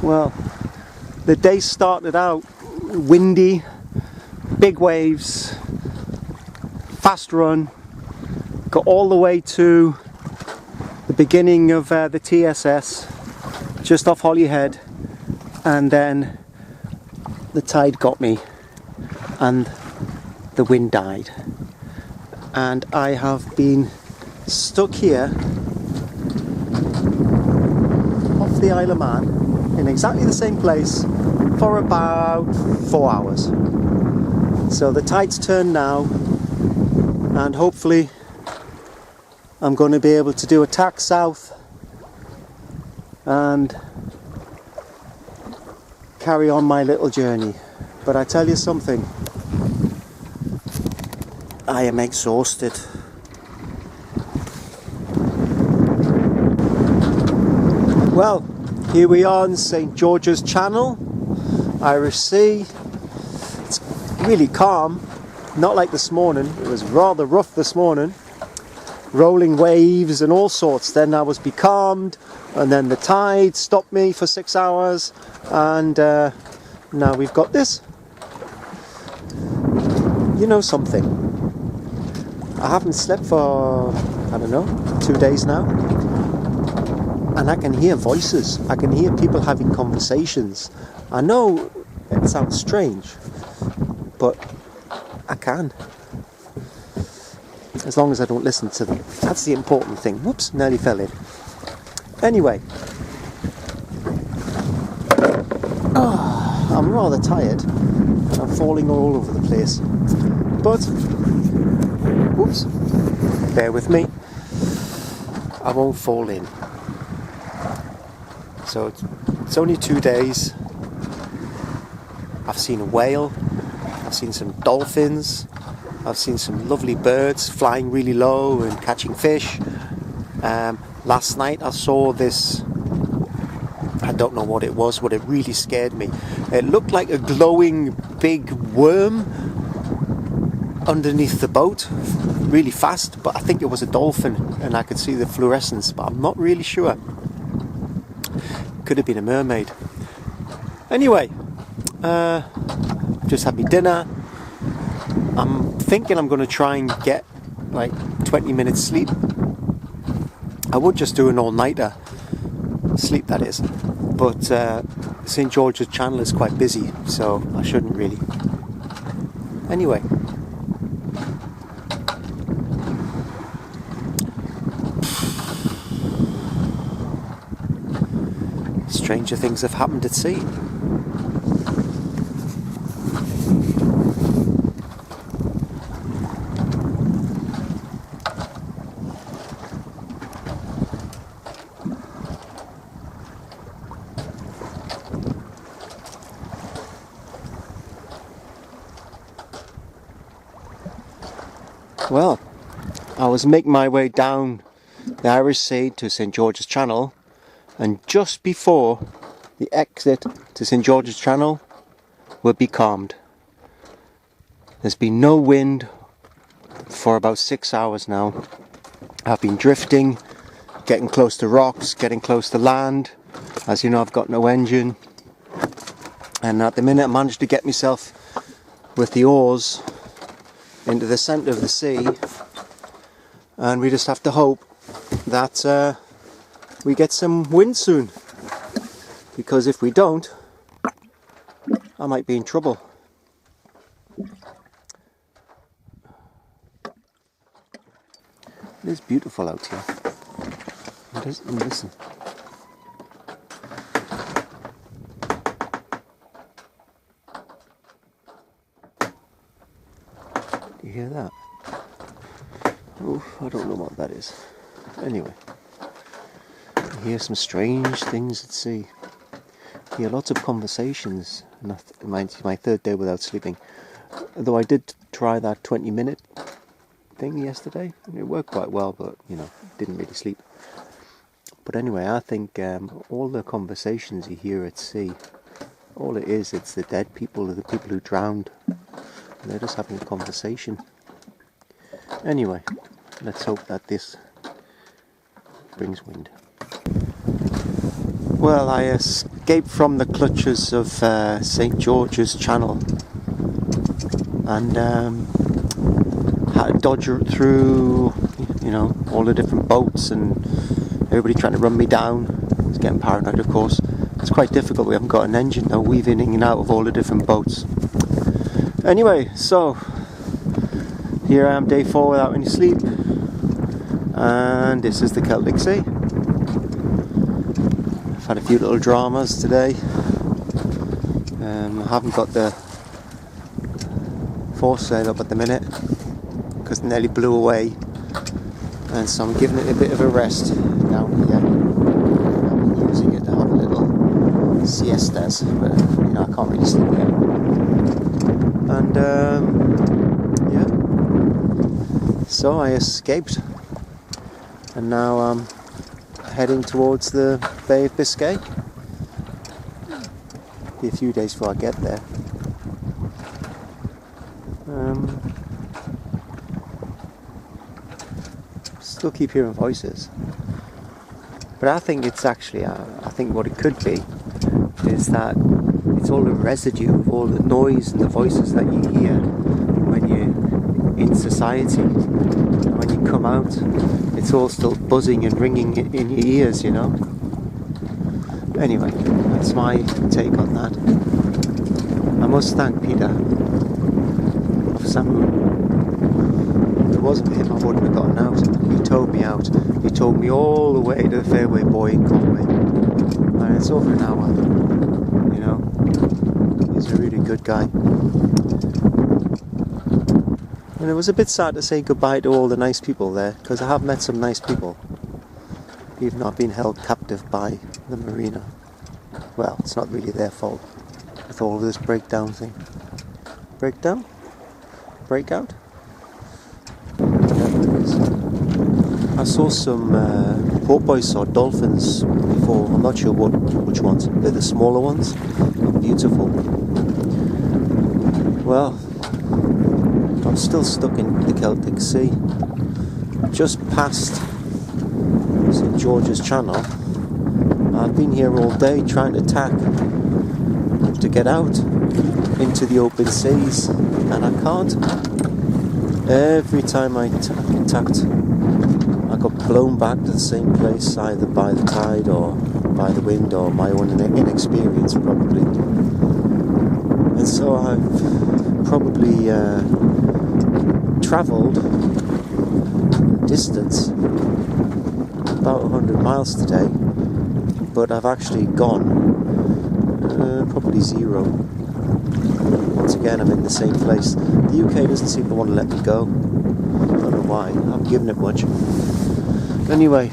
Well, the day started out windy, big waves, fast run, got all the way to the beginning of the TSS, just off Holyhead, and then the tide got me and the wind died. And I have been stuck here off the Isle of Man in exactly the same place for about 4 hours. So the tide's turned now, and hopefully I'm going to be able to do a tack south and carry on my little journey. But I tell you something, I am exhausted. Well, here we are in St. George's Channel, Irish Sea. It's really calm, not like this morning. It was rather rough this morning. Rolling waves and all sorts. Then I was becalmed, and then the tide stopped me for 6 hours, and now we've got this. You know something, I haven't slept for, I don't know, 2 days now, and I can hear voices. I can hear people having conversations. I know it sounds strange, but I can. As long as I don't listen to them. That's the important thing. Whoops, nearly fell in. Anyway. I'm rather tired. I'm falling all over the place. But, whoops, bear with me. I won't fall in. So, it's only 2 days. I've seen a whale. I've seen some dolphins. I've seen some lovely birds flying really low and catching fish. Last night I saw this, I don't know what it was, but it really scared me. It looked like a glowing big worm underneath the boat, really fast, but I think it was a dolphin and I could see the fluorescence, but I'm not really sure. Could have been a mermaid. Anyway, just had my dinner. I'm thinking I'm going to try and get like 20 minutes sleep. I would just do an all-nighter sleep, that is, but St. George's Channel is quite busy, so I shouldn't really. Anyway, stranger things have happened at sea. Well, I was making my way down the Irish Sea to St. George's Channel, and just before the exit to St. George's Channel, we're becalmed. There's been no wind for about 6 hours now. I've been drifting, getting close to rocks, getting close to land. As you know, I've got no engine, and at the minute I managed to get myself with the oars into the centre of the sea, and we just have to hope that we get some wind soon, because if we don't, I might be in trouble. It is beautiful out here. Listen. You hear that? Oh, I don't know what that is. Anyway, I hear some strange things at sea. I hear lots of conversations. My third day without sleeping. Though I did try that 20-minute thing yesterday. It worked quite well, but didn't really sleep. But anyway, I think all the conversations you hear at sea, all it is, it's the dead people, the people who drowned. They're just having a conversation. Anyway, let's hope that this brings wind. Well, I escaped from the clutches of St. George's Channel and had to dodge through, you know, all the different boats and everybody trying to run me down. I was getting paranoid, of course. It's quite difficult. We haven't got an engine though, weaving in and out of all the different boats. Anyway, so here I am, day 4 without any sleep, and this is the Celtic Sea. I've had a few little dramas today. I haven't got the foresail up at the minute because it nearly blew away, and so I'm giving it a bit of a rest down here. I'm using it to have a little siestas, but you know, I can't really sleep yet. And yeah, so I escaped, and now I'm heading towards the Bay of Biscay. Be a few days before I get there. Still keep hearing voices, but I think it's actually, I think what it could be is that it's all the residue of all the noise and the voices that you hear when you're in society. And when you come out, it's all still buzzing and ringing in your ears, you know. Anyway, that's my take on that. I must thank Peter for some. If it wasn't for him, I wouldn't have gotten out. He towed me out. He towed me all the way to the Fairway Buoy in Conway. And it's over an hour. You know, he's a really good guy. And it was a bit sad to say goodbye to all the nice people there, because I have met some nice people, even though I've been held captive by the marina. Well, it's not really their fault with all of this breakdown thing. Breakdown? Breakout? I saw some porpoise or dolphins before. I'm not sure which ones. They're the smaller ones. Beautiful. Well, I'm still stuck in the Celtic Sea. Just past St. George's Channel. I've been here all day trying to tack to get out into the open seas, and I can't. Every time I tacked, I got blown back to the same place, either by the tide or by the wind or my own inexperience probably. And so I've probably travelled distance about 100 miles today, but I've actually gone probably 0. Once again, I'm in the same place. The UK doesn't seem to want to let me go. I don't know why. I haven't given it much. Anyway,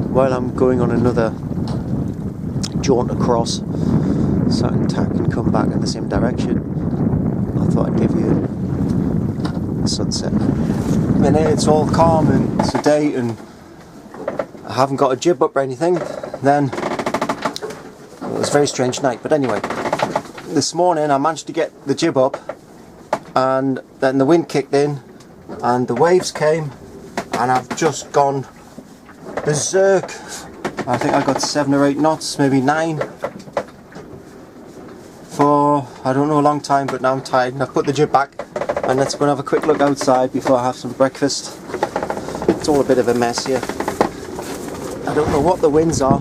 while I'm going on another jaunt across, so I can tack and come back in the same direction, I thought I'd give you a sunset. And it's all calm and sedate, and I haven't got a jib up or anything. Then it was a very strange night. But anyway, this morning I managed to get the jib up, and then the wind kicked in and the waves came, and I've just gone berserk. I think I got 7 or 8 knots, maybe 9 for I don't know, a long time, but now I'm tired and I've put the jib back, and let's go and have a quick look outside before I have some breakfast. It's all a bit of a mess here. I don't know what the winds are.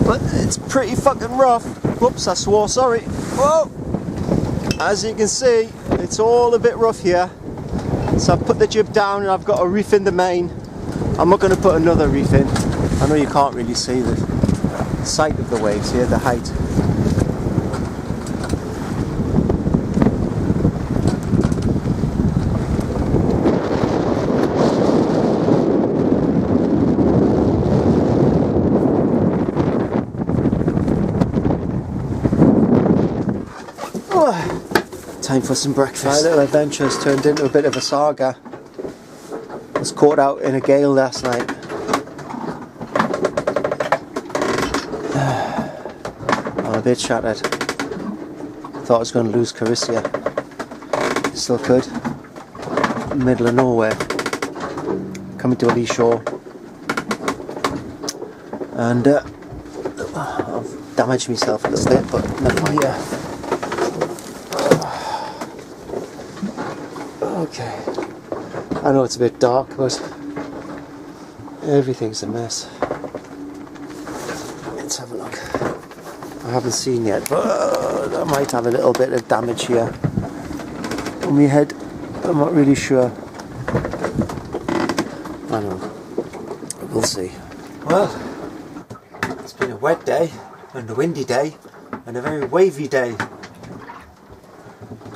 But it's pretty fucking rough. Whoops, I swore, sorry. Whoa! As you can see, it's all a bit rough here. So I've put the jib down and I've got a reef in the main. I'm not going to put another reef in. I know you can't really see the sight of the waves here, the height. Time for some breakfast. My little adventure has turned into a bit of a saga. I was caught out in a gale last night. I'm a bit shattered. Thought I was going to lose Corycia. Still could. middle of nowhere, coming to a lee shore, and I've damaged myself a little bit, but never mind. Okay, I know it's a bit dark, but everything's a mess. Let's have a look. I haven't seen yet, but I might have a little bit of damage here on my head. I'm not really sure. I don't know. We'll see. Well, it's been a wet day, and a windy day, and a very wavy day.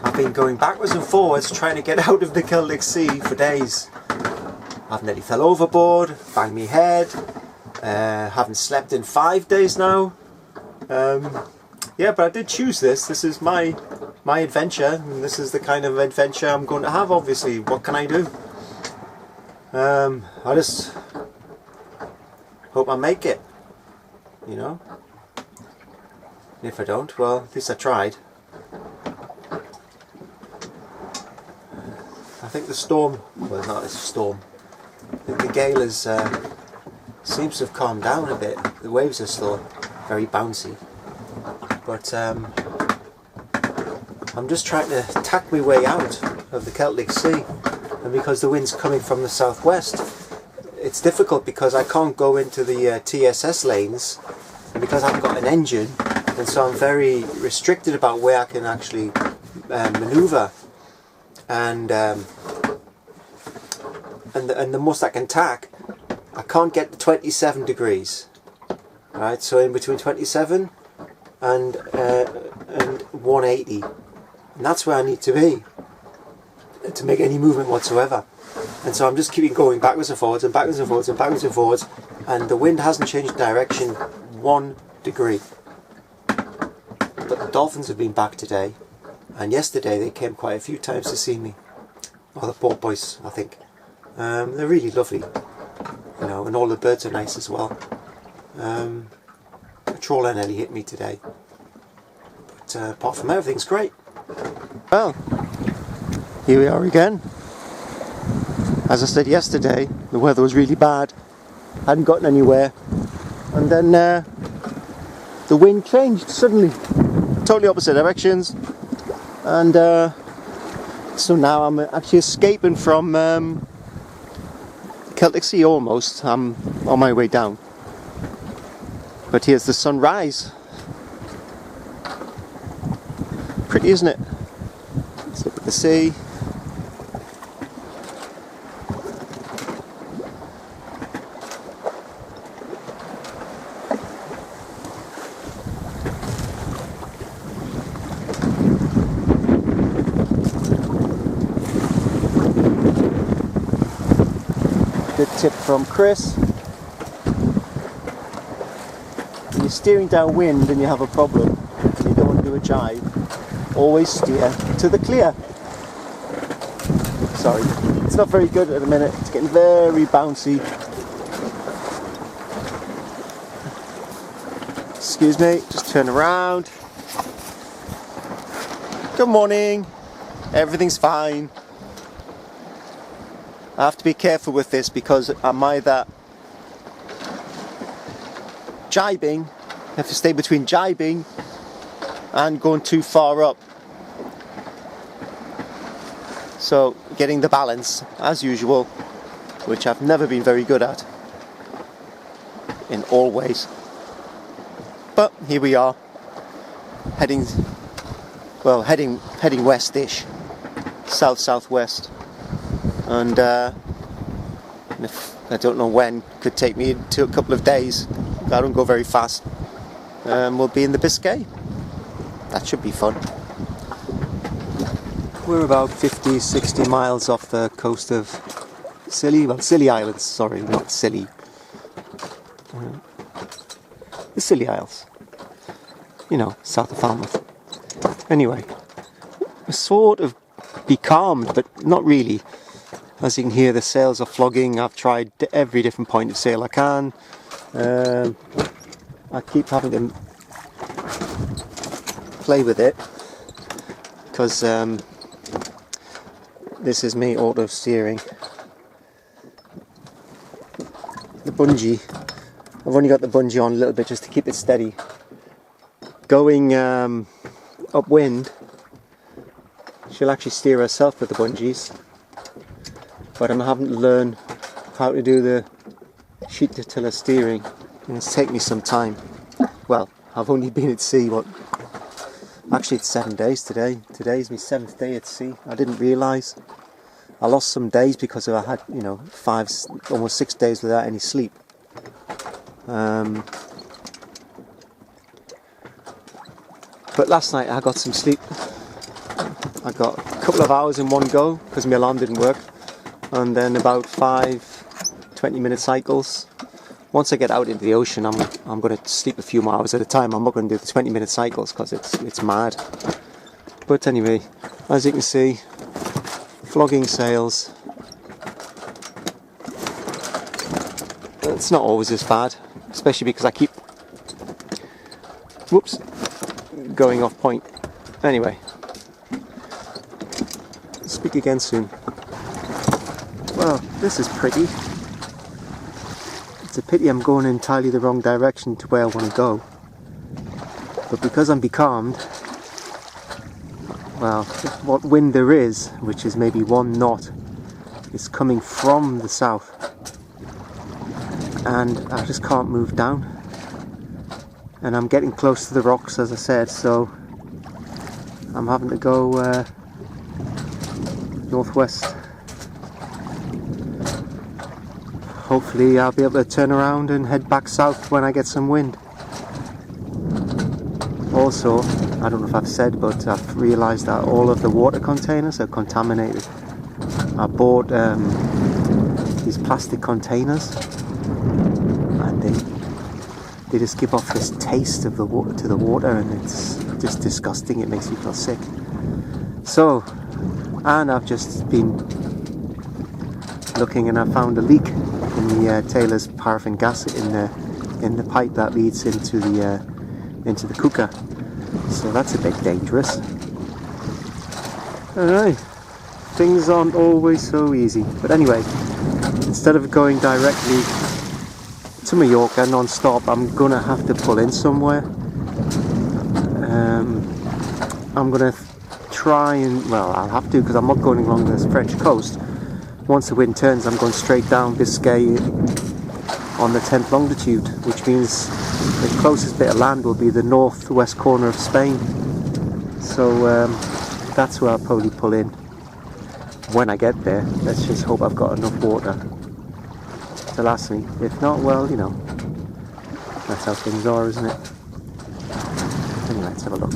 I've been going backwards and forwards trying to get out of the Celtic Sea for days. I've nearly fell overboard, banged my head, haven't slept in 5 days now. Yeah, but I did choose this. This is my adventure, and this is the kind of adventure I'm going to have, obviously. What can I do? I just hope I make it, you know. And if I don't, well, at least I tried. I think the storm, well, it's not a storm, I think the gale is, seems to have calmed down a bit. The waves are still very bouncy, but I'm just trying to tack my way out of the Celtic Sea, and because the wind's coming from the southwest, it's difficult because I can't go into the TSS lanes, and because I haven't got an engine, and so I'm very restricted about where I can actually manoeuvre, and the most I can tack, I can't get to 27 degrees. Right, so in between 27 and 180, and that's where I need to be to make any movement whatsoever. And so I'm just keeping going backwards and forwards and backwards and forwards and backwards and forwards, and the wind hasn't changed direction 1 degree. But the dolphins have been back today, and yesterday they came quite a few times to see me. Oh, the poor boys, I think. They're really lovely, you know, and all the birds are nice as well. A trawler nearly hit me today, but apart from that, everything's great. Well, here we are again. As I said yesterday, the weather was really bad, hadn't gotten anywhere, and then the wind changed suddenly, totally opposite directions, and so now I'm actually escaping from the Celtic Sea almost. I'm on my way down. But here's the sunrise. Pretty, isn't it? Let's look at the sea. Good tip from Chris. When you're steering downwind and you have a problem and you don't want to do a jibe, always steer to the clear. Sorry, it's not very good at the minute. It's getting very bouncy. Excuse me, just turn around. Good morning. Everything's fine. I have to be careful with this because I'm either jibing, I have to stay between jibing and going too far up. So getting the balance, as usual, which I've never been very good at in all ways. But here we are, heading west-ish, south-southwest. And if, I don't know when, could take me to a couple of days. I don't go very fast. We'll be in the Biscay. That should be fun. We're about 50-60 miles off the coast of Scilly Islands, sorry, not Scilly. The Scilly Isles. You know, south of Falmouth. Anyway, we're sort of becalmed, but not really. As you can hear, the sails are flogging. I've tried every different point of sail I can. I keep having to play with it because This is me auto steering. The bungee, I've only got the bungee on a little bit just to keep it steady. Going upwind, she'll actually steer herself with the bungees, but I'm having to learn how to do the sheet to tiller steering, and it's taken me some time. Well, I've only been at sea, actually it's 7 days today. Today's my 7th day at sea. I didn't realise. I lost some days because I had, almost 6 days without any sleep. But last night I got some sleep. I got a couple of hours in one go because my alarm didn't work, and then about 5 20-minute cycles. Once I get out into the ocean, I'm going to sleep a few more hours at a time. I'm not going to do the 20-minute cycles because it's mad. But anyway, as you can see, flogging sails. It's not always as bad, especially because I keep going off point. Anyway, speak again soon. Well, this is pretty. It's a pity I'm going entirely the wrong direction to where I want to go. But because I'm becalmed, well, what wind there is, which is maybe 1 knot, is coming from the south. And I just can't move down. And I'm getting close to the rocks, as I said, so I'm having to go northwest. Hopefully I'll be able to turn around and head back south when I get some wind. Also, I don't know if I've said, but I've realised that all of the water containers are contaminated. I bought these plastic containers, and they just give off this taste of the water to the water, and it's just disgusting. It makes you feel sick. So, and I've just been looking and I found a leak in the Taylor's paraffin gas in the pipe that leads into the cooker. So that's a bit dangerous. Alright, things aren't always so easy. But anyway, instead of going directly to Mallorca non-stop, I'm gonna have to pull in somewhere. I'm gonna try and, well, I'll have to because I'm not going along the French coast. Once the wind turns, I'm going straight down Biscay on the 10th longitude, which means the closest bit of land will be the northwest corner of Spain. So that's where I'll probably pull in when I get there. Let's just hope I've got enough water to last me. If not, well, that's how things are, isn't it? Anyway, let's have a look.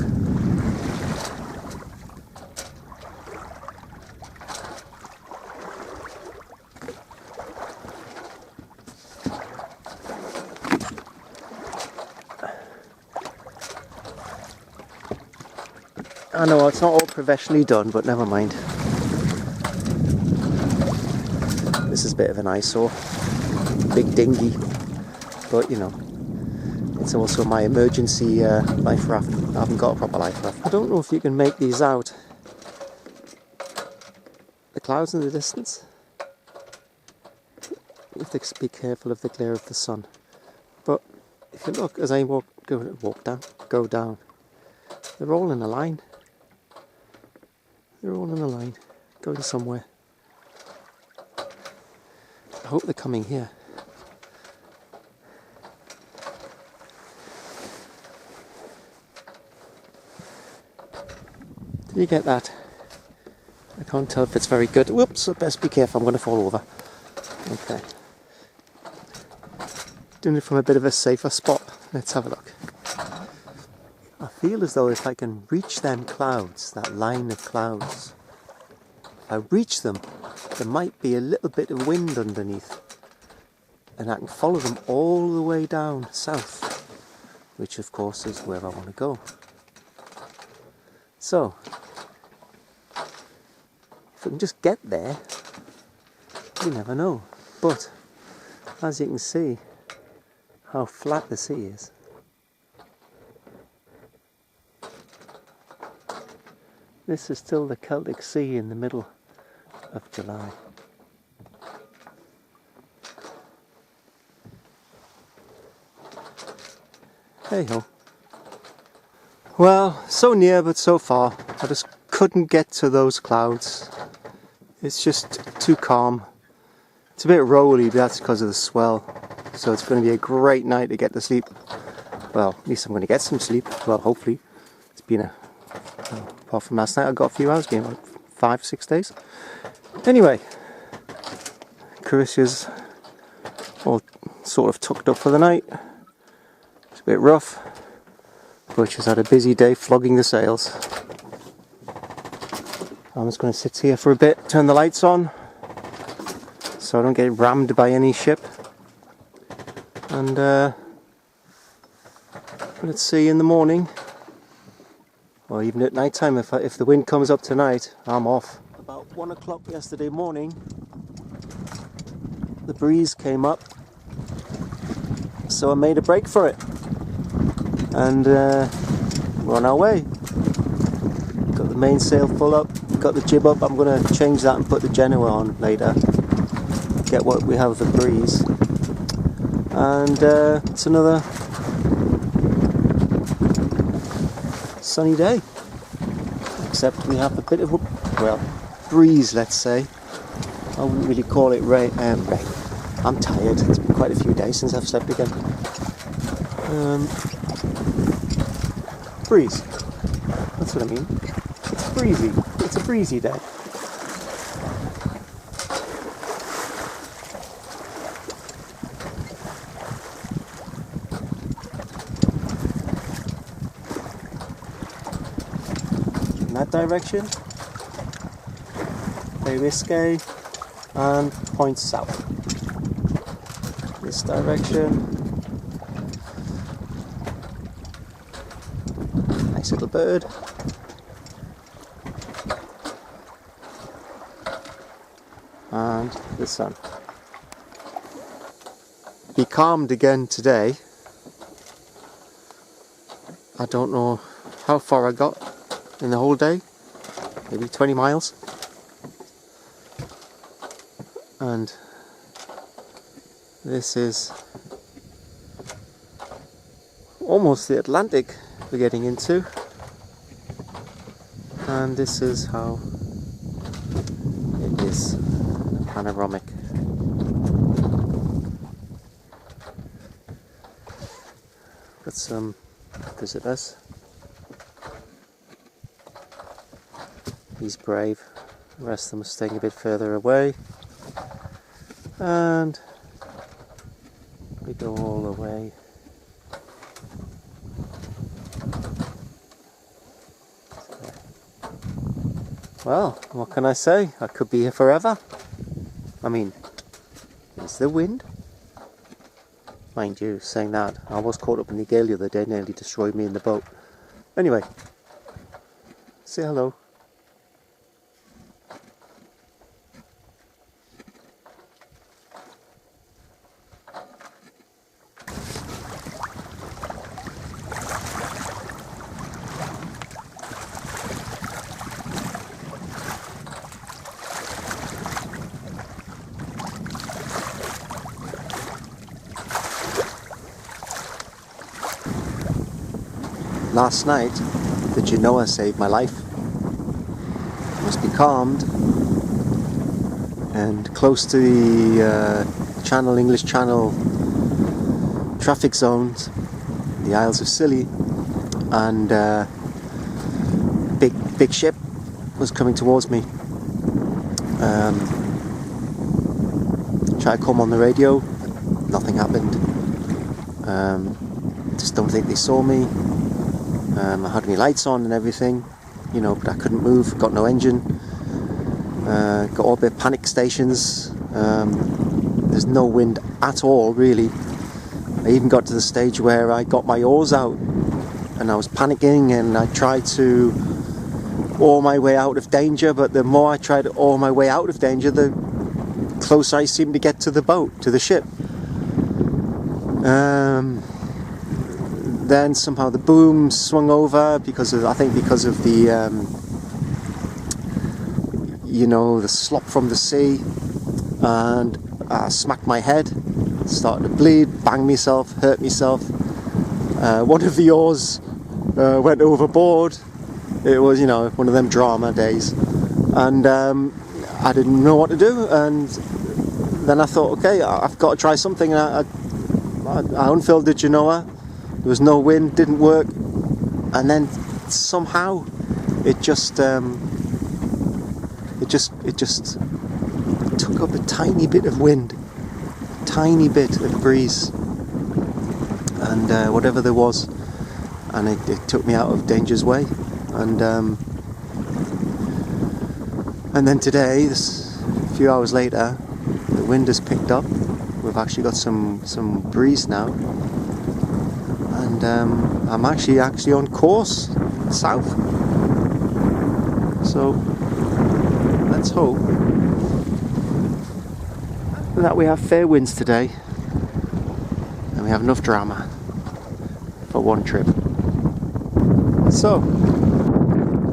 I know it's not all professionally done, but never mind. This is a bit of an eyesore. Big dinghy. But, it's also my emergency life raft. I haven't got a proper life raft. I don't know if you can make these out. The clouds in the distance. You have to be careful of the glare of the sun. But if you look, as I go down, they're all in a line. They're all in a line, going somewhere. I hope they're coming here. Did you get that? I can't tell if it's very good. Whoops, I best be careful, I'm going to fall over. Okay. Doing it from a bit of a safer spot. Let's have a look. I feel as though if I can reach them clouds, that line of clouds, if I reach them, there might be a little bit of wind underneath. And I can follow them all the way down south, which of course is where I want to go. So, if I can just get there, you never know. But, as you can see, how flat the sea is. This is still the Celtic Sea in the middle of July. Hey ho. Well, so near but so far. I just couldn't get to those clouds. It's just too calm. It's a bit rolly, but that's because of the swell. So it's going to be a great night to get to sleep. Well, at least I'm going to get some sleep. Well, hopefully. It's been apart from last night, I got a few hours, been like 5-6 days. Anyway, Corycia's all sort of tucked up for the night. It's a bit rough, but she's had a busy day flogging the sails. I'm just going to sit here for a bit, turn the lights on, so I don't get rammed by any ship. And let's see in the morning, or even at night time, if the wind comes up tonight, I'm off. About 1 o'clock yesterday morning, the breeze came up, so I made a break for it. And we're on our way. Got the mainsail full up, got the jib up. I'm going to change that and put the Genoa on later. Get what we have of a breeze. And it's another sunny day. Except we have a bit of a, well, breeze, let's say. I wouldn't really call it rain. I'm tired. It's been quite a few days since I've slept again. Breeze. That's what I mean. It's breezy. It's a breezy day. In that direction, Bay of Biscay, and points south. This direction. Nice little bird. And the sun. He calmed again today. I don't know how far I got in the whole day. Maybe 20 miles. And this is almost the Atlantic we're getting into, and this is how it is panoramic. Got some visitors. He's brave. The rest of them are staying a bit further away, and we go all the way. Well, what can I say? I could be here forever. I mean, is the wind? Mind you, saying that, I was caught up in the gale the other day, nearly destroyed me in the boat. Anyway, say hello. Last night, the Genoa saved my life. I must be calmed and close to the English Channel traffic zones, the Isles of Scilly, and big ship was coming towards me. Tried to call on the radio, nothing happened. Just don't think they saw me. I had my lights on and everything, you know, but I couldn't move, got no engine. Got all the panic stations. There's no wind at all, really. I even got to the stage where I got my oars out and I was panicking, and I tried to oar my way out of danger, but the more I tried to oar my way out of danger, the closer I seemed to get to the boat, to the ship. Then somehow the boom swung over because of the you know, the slop from the sea, and I smacked my head, started to bleed, banged myself, hurt myself. One of the oars went overboard. It was, you know, one of them drama days, and I didn't know what to do. And then I thought, okay, I've got to try something. And I unfilled the genoa. There was no wind, didn't work, and then somehow it just took up a tiny bit of wind, tiny bit of breeze, and whatever there was, and it took me out of danger's way. And then today, a few hours later, the wind has picked up. We've actually got some breeze now, and I'm actually on course south. So let's hope that we have fair winds today, and we have enough drama for one trip. So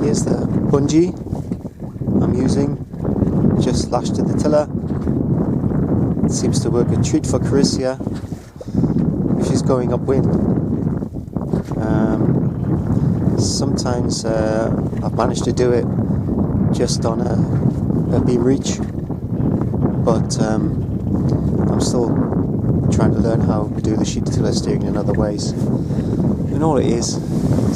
here's the bungee I'm using, just lashed to the tiller. It seems to work a treat for Corycia if she's going upwind. Sometimes I've managed to do it just on a beam reach, but I'm still trying to learn how to do the sheet tiller steering in other ways. And all it is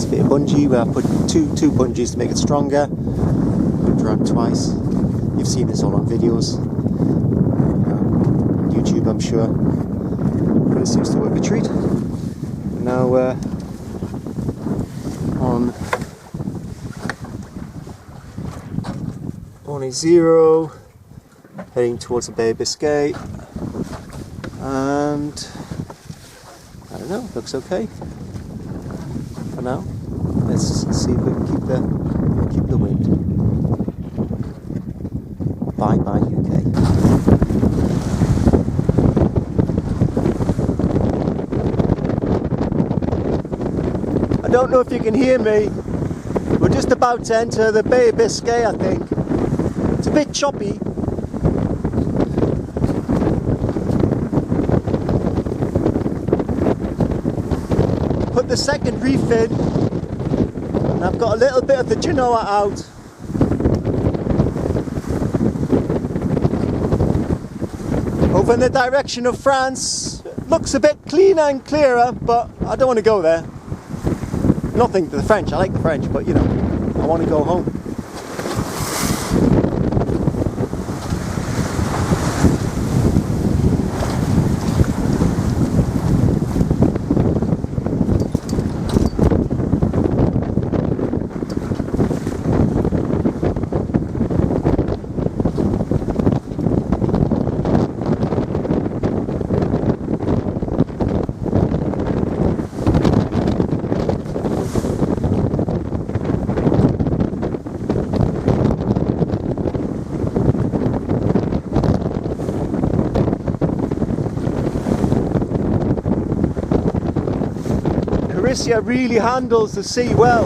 a bit of bungee where I put two bungees to make it stronger. Moved around twice. You've seen this all on videos, on YouTube, I'm sure. But it seems to work a treat. And now we're on 180, heading towards the Bay of Biscay, and I don't know, looks okay for now. Let's see if we can keep the wind. Bye bye UK. I don't know if you can hear me. We're just about to enter the Bay of Biscay, I think. It's a bit choppy. Put the second reef in, and I've got a little bit of the genoa out. Over in the direction of France. It looks a bit cleaner and clearer, but I don't want to go there. Nothing to the French, I like the French, but you know, I want to go home. Corycia really handles the sea well.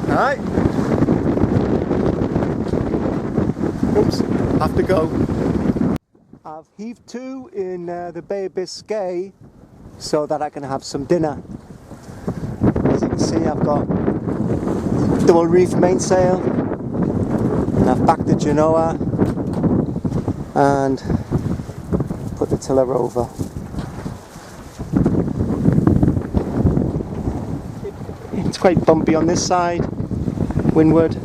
Alright. Oops, have to go. I've heaved to in the Bay of Biscay so that I can have some dinner. As you can see, I've got double reef mainsail, and I've backed the genoa and put the tiller over. It's quite bumpy on this side, windward.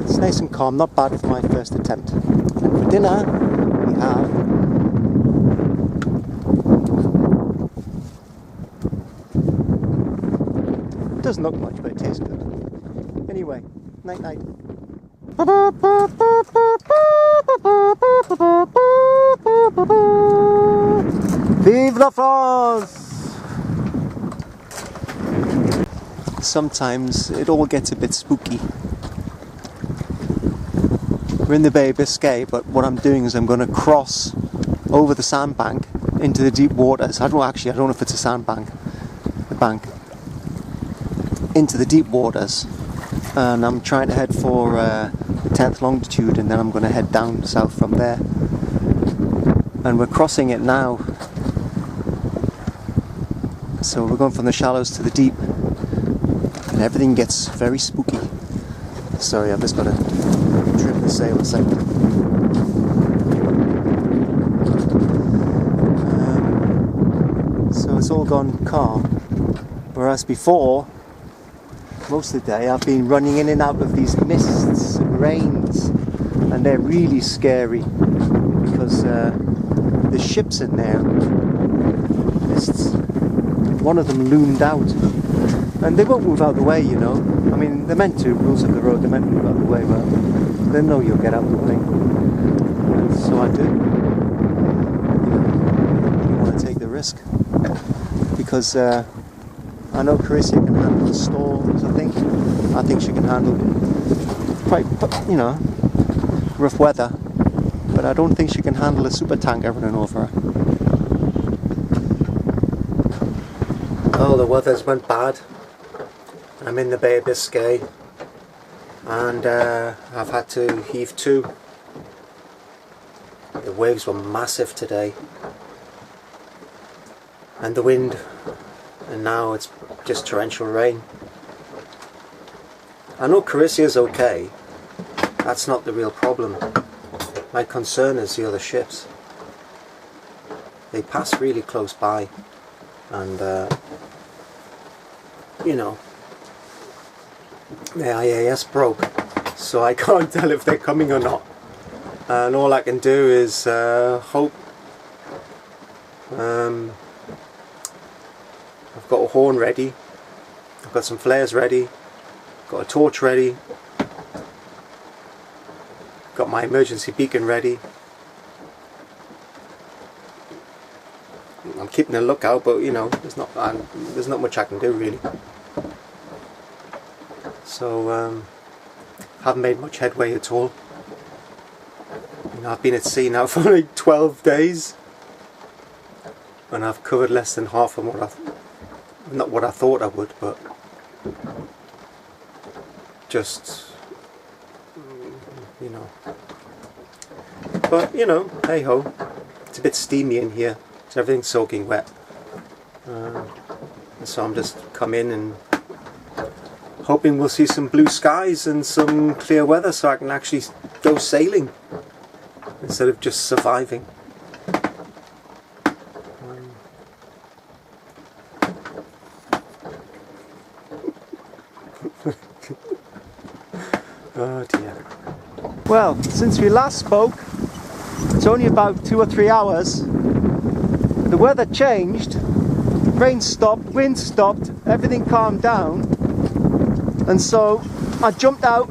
It's nice and calm, not bad for my first attempt. And for dinner, we have it doesn't look much, but it tastes good. Anyway, night night. Vive la France! Sometimes it all gets a bit spooky. We're in the Bay of Biscay, but what I'm doing is I'm going to cross over the sandbank into the deep waters. I don't know if it's a sandbank, the bank, into the deep waters, and I'm trying to head for the 10th longitude, and then I'm going to head down south from there. And we're crossing it now, so we're going from the shallows to the deep, and everything gets very spooky. Sorry, I've just got to trim the sail a second. So it's all gone calm, whereas before, most of the day I've been running in and out of these mists and rains, and they're really scary because the ships in there, mists. One of them loomed out, and they won't move out of the way, you know. I mean, they're meant to, rules of the road, they're meant to move out of the way, but they know you'll get out of the way. And so I do. You want to take the risk. Because I know Corycia can handle storms, I think she can handle quite, you know, rough weather. But I don't think she can handle a super tanker running over her. Oh, the weather's went bad. I'm in the Bay of Biscay, and I've had to heave to. The waves were massive today, and the wind, and now it's just torrential rain. I know Corycia's okay, that's not the real problem. My concern is the other ships. They pass really close by, and you know, the IAS broke, so I can't tell if they're coming or not, and all I can do is hope. I've got a horn ready, I've got some flares ready, got a torch ready, got my emergency beacon ready. I'm keeping a lookout, but you know, there's not much I can do really. So haven't made much headway at all. You know, I've been at sea now for like 12 days, and I've covered less than half of not what I thought I would, but just, you know. But you know, hey ho, it's a bit steamy in here, so everything's soaking wet. So I'm just come in and hoping we'll see some blue skies and some clear weather so I can actually go sailing instead of just surviving. Oh dear. Well, since we last spoke, it's only about 2 or 3 hours. The weather changed, rain stopped, wind stopped, everything calmed down, and so I jumped out,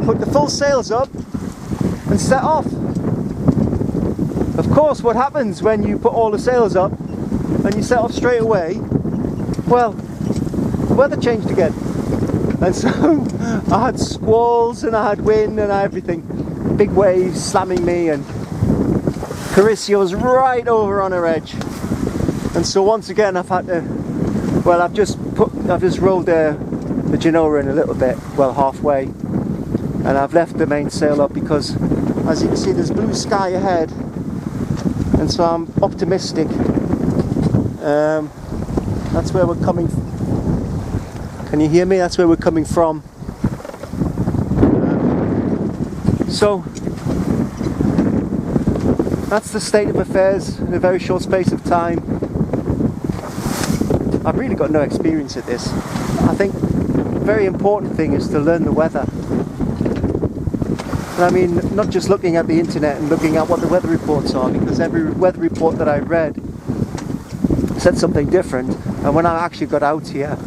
put the full sails up and set off. Of course, what happens when you put all the sails up and you set off straight away? Well, the weather changed again, and so I had squalls and I had wind and everything, big waves slamming me, and Corycia was right over on her edge. And so once again I've had to, well, I've just rolled the Genoa in a little bit, well, halfway, and I've left the mainsail up because, as you can see, there's blue sky ahead, and so I'm optimistic. That's where we're coming. Can you hear me? That's where we're coming from. So that's the state of affairs in a very short space of time. I've really got no experience at this. I think the very important thing is to learn the weather. And I mean, not just looking at the internet and looking at what the weather reports are, because every weather report that I read said something different. And when I actually got out here,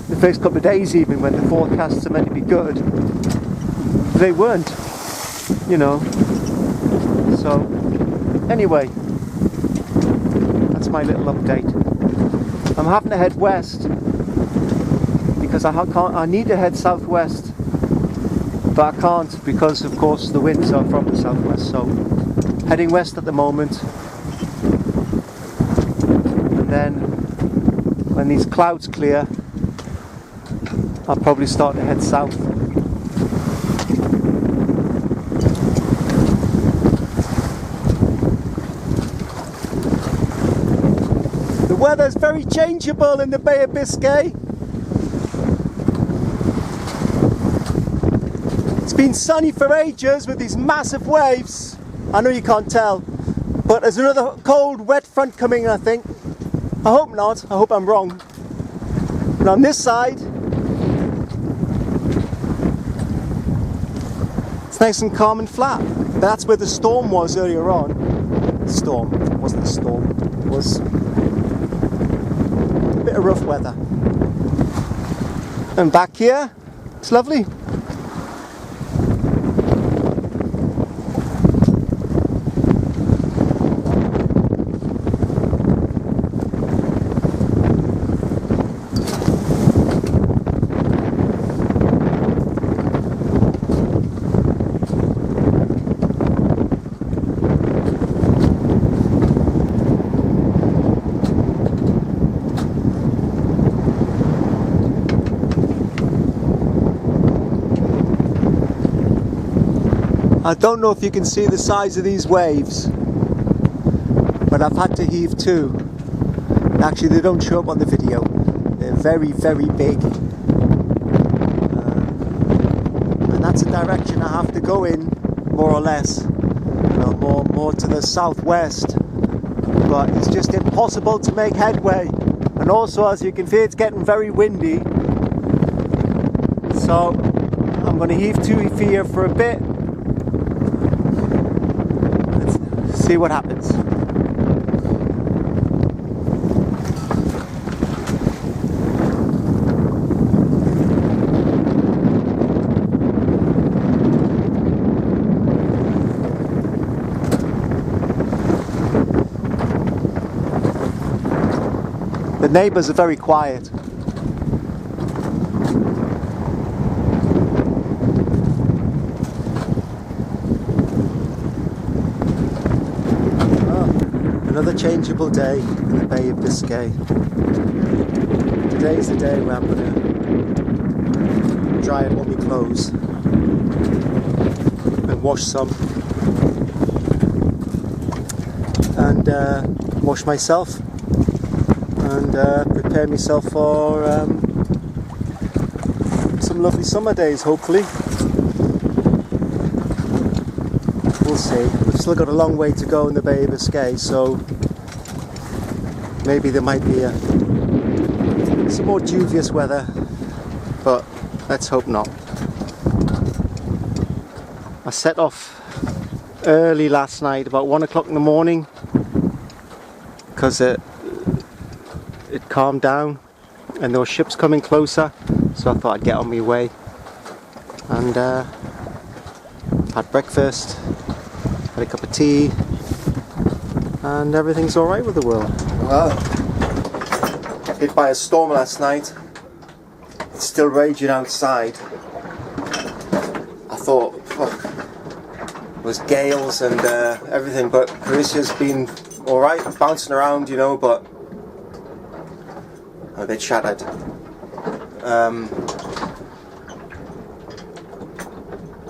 the first couple of days even, when the forecasts are meant to be good, they weren't, you know. So anyway, that's my little update. I'm having to head west because I need to head southwest, but I can't because of course the winds are from the southwest. So heading west at the moment, then when these clouds clear, I'll probably start to head south. The weather's very changeable in the Bay of Biscay. It's been sunny for ages with these massive waves. I know you can't tell, but there's another cold, wet front coming, I think. I hope not, I hope I'm wrong. And on this side, it's nice and calm and flat. That's where the storm was earlier on. Storm, it wasn't a storm, it was a bit of rough weather. And back here, it's lovely. I don't know if you can see the size of these waves, but I've had to heave two. Actually, they don't show up on the video. They're very, very big. And that's a direction I have to go in, more or less. Well, more to the southwest. But it's just impossible to make headway. And also, as you can see, it's getting very windy. So, I'm going to heave two here for a bit. See what happens. The neighbours are very quiet. Another changeable day in the Bay of Biscay. Today's the day where I'm going to dry up all my clothes and wash some and wash myself and prepare myself for some lovely summer days, hopefully. We'll see. We've still got a long way to go in the Bay of Biscay, so maybe there might be some more dubious weather, but let's hope not. I set off early last night, about 1 o'clock in the morning, because it calmed down and there were ships coming closer, so I thought I'd get on my way and had breakfast, had a cup of tea, and everything's alright with the world. Well, hit by a storm last night. It's still raging outside. I thought, fuck, it was gales and everything, but Corycia's been alright, bouncing around, you know, but a bit shattered.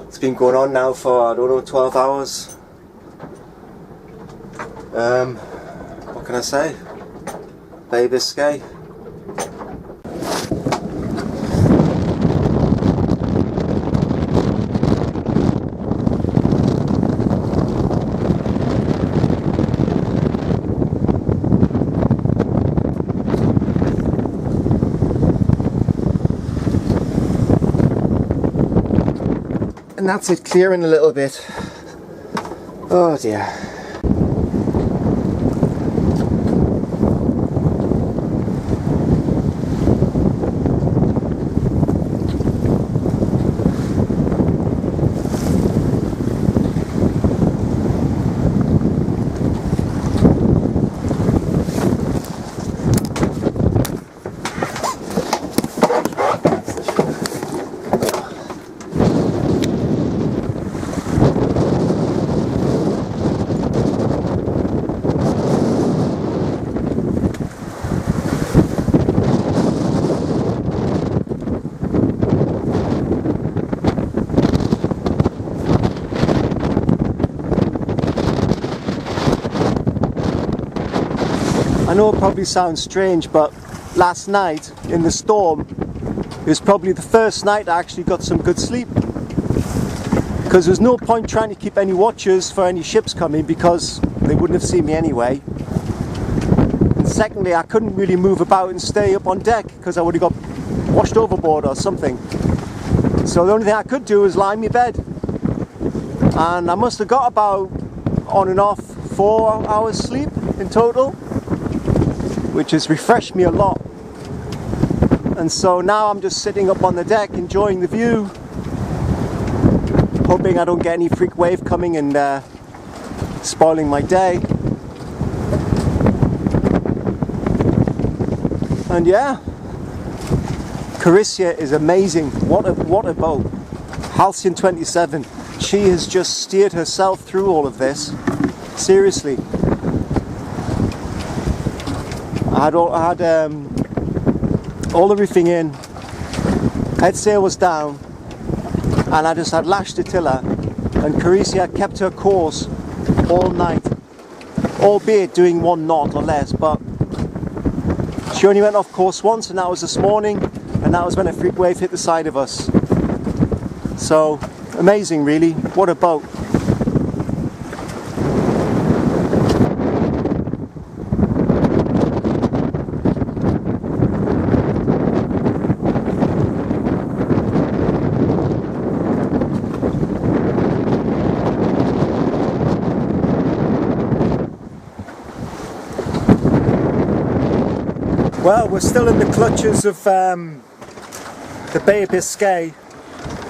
It's been going on now for, I don't know, 12 hours. What can I say? Bay of Biscay. And that's it, clearing a little bit. Oh dear. I know it probably sounds strange, but last night in the storm, it was probably the first night I actually got some good sleep. Because there's no point trying to keep any watches for any ships coming because they wouldn't have seen me anyway. And secondly, I couldn't really move about and stay up on deck because I would have got washed overboard or something. So the only thing I could do was lie in my bed. And I must have got about on and off 4 hours sleep in total, which has refreshed me a lot. And so now I'm just sitting up on the deck enjoying the view, hoping I don't get any freak wave coming and spoiling my day. And yeah, Corycia is amazing. What a boat. Halcyon 27. She has just steered herself through all of this. Seriously. I had all the reefing in, head sail was down, and I just had lashed the tiller, and Corycia kept her course all night, albeit doing 1 knot or less, but she only went off course once, and that was this morning, and that was when a freak wave hit the side of us. So amazing, really. What a boat. Well, we're still in the clutches of the Bay of Biscay,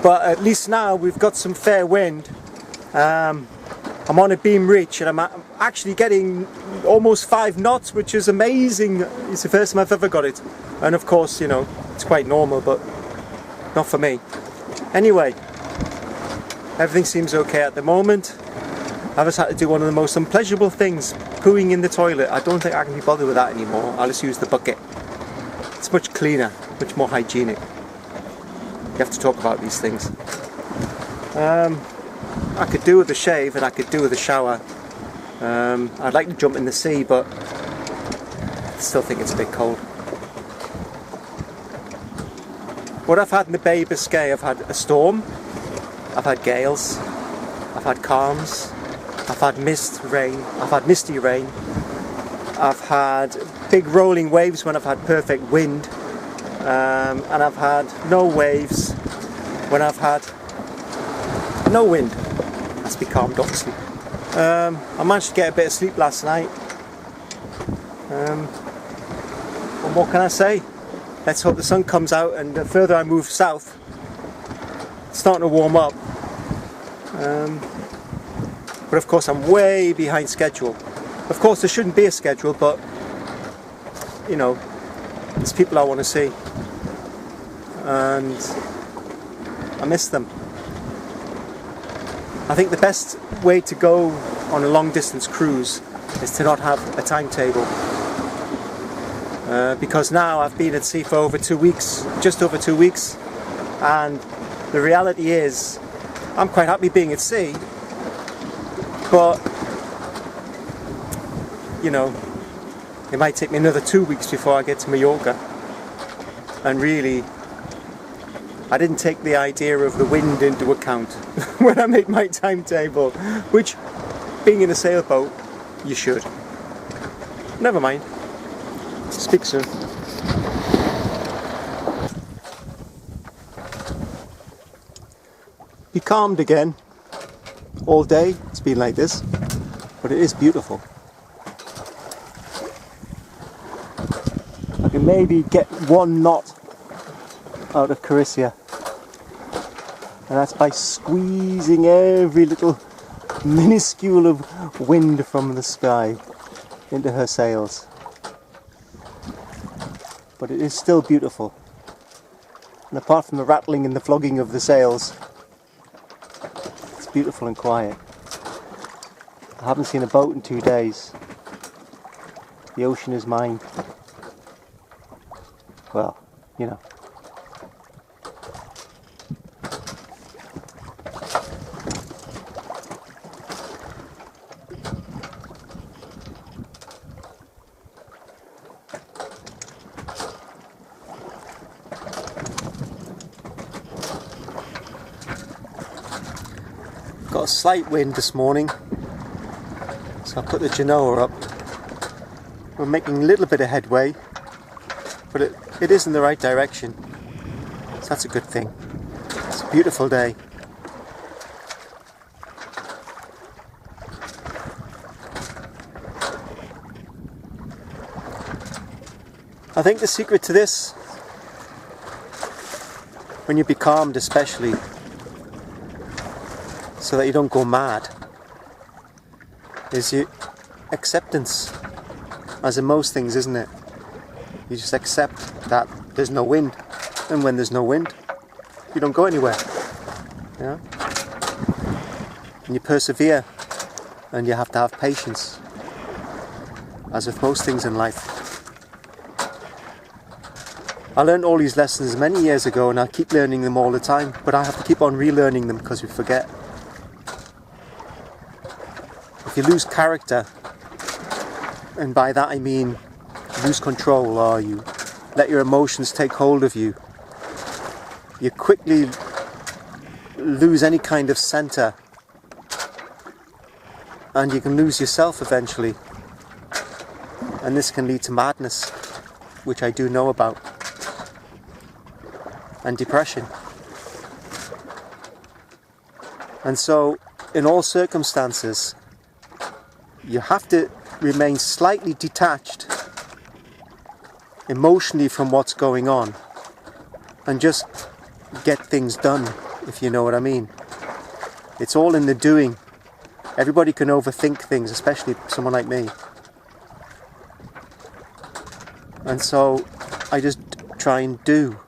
but at least now we've got some fair wind. I'm on a beam reach and I'm actually getting almost 5 knots, which is amazing. It's the first time I've ever got it. And of course, you know, it's quite normal, but not for me. Anyway, everything seems okay at the moment. I've just had to do one of the most unpleasurable things, pooing in the toilet. I don't think I can be bothered with that anymore. I'll just use the bucket. It's much cleaner, much more hygienic. You have to talk about these things. I could do with a shave and I could do with a shower. I'd like to jump in the sea, but I still think it's a bit cold. What I've had in the Bay of Biscay, I've had a storm, I've had gales, I've had calms, I've had mist, rain, I've had misty rain, I've had big rolling waves when I've had perfect wind, and I've had no waves when I've had no wind. That's be calmed, obviously. I managed to get a bit of sleep last night. And what can I say? Let's hope the sun comes out, and the further I move south, it's starting to warm up. But of course I'm way behind schedule. Of course there shouldn't be a schedule, but you know, there's people I want to see and I miss them. I think the best way to go on a long distance cruise is to not have a timetable, because now I've been at sea for over 2 weeks, just over 2 weeks, and the reality is I'm quite happy being at sea. But, you know, it might take me another 2 weeks before I get to Mallorca. And really, I didn't take the idea of the wind into account when I made my timetable, which, being in a sailboat, you should. Never mind. Speak soon. Be calmed again. All day it's been like this, but it is beautiful. I can maybe get 1 knot out of Corycia, and that's by squeezing every little minuscule of wind from the sky into her sails. But it is still beautiful, and apart from the rattling and the flogging of the sails, beautiful and quiet. I haven't seen a boat in 2 days. The ocean is mine. Well, you know. slight wind this morning, so I put the genoa up. We're making a little bit of headway, but it is in the right direction, so that's a good thing. It's a beautiful day. I think the secret to this, when you're becalmed especially, so that you don't go mad, is your acceptance, as in most things, isn't it? You just accept that there's no wind, and when there's no wind, you don't go anywhere. Yeah? And you persevere, and you have to have patience, as with most things in life. I learned all these lessons many years ago, and I keep learning them all the time, but I have to keep on relearning them because we forget. If you lose character, and by that I mean lose control, or you let your emotions take hold of you, you quickly lose any kind of centre, and you can lose yourself eventually, and this can lead to madness, which I do know about, and depression. And so in all circumstances you have to remain slightly detached emotionally from what's going on and just get things done, if you know what I mean. It's all in the doing. Everybody can overthink things, especially someone like me. And so I just try and do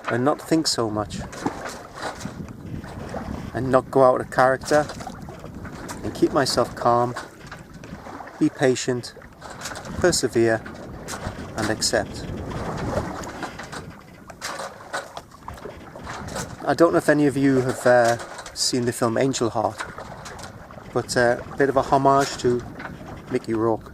and not think so much and not go out of character and keep myself calm, be patient, persevere and accept. I don't know if any of you have seen the film Angel Heart, but a bit of a homage to Mickey Rourke.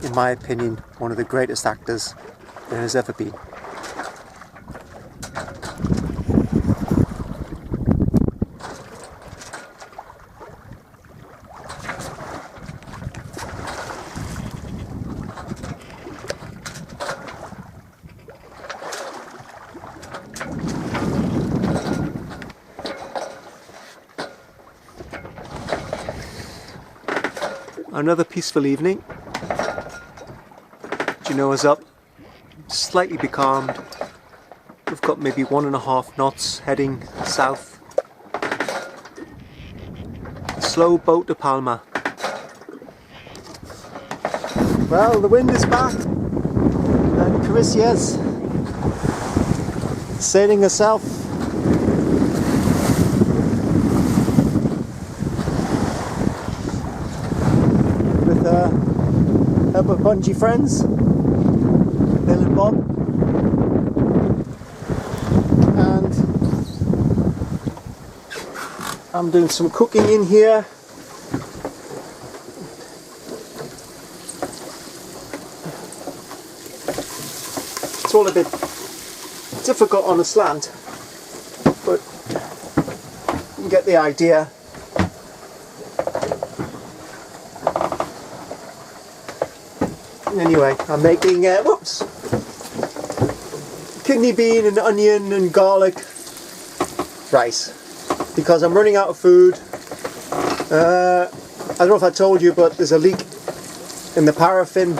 In my opinion, one of the greatest actors there has ever been. Another peaceful evening. Genoa's up, slightly becalmed. We've got maybe 1.5 knots heading south. Slow boat to Palma. Well, the wind is back and Corycia's sailing herself. With her bungee friends, Bill and Bob, and I'm doing some cooking in here. It's all a bit difficult on a slant, but you get the idea. Anyway, I'm making kidney bean and onion and garlic rice because I'm running out of food. I don't know if I told you, but there's a leak in the paraffin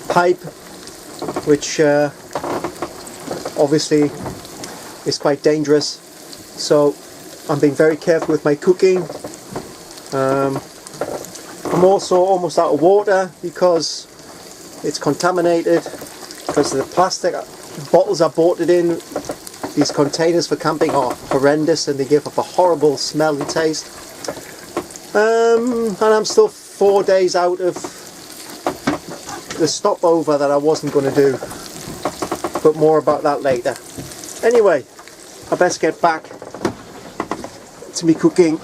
pipe, which obviously is quite dangerous. So I'm being very careful with my cooking. I'm also almost out of water because it's contaminated because the plastic bottles I bought it in. These containers for camping are horrendous and they give up a horrible smelly taste. And I'm still 4 days out of the stopover that I wasn't going to do, but more about that later. Anyway, I best get back to me cooking.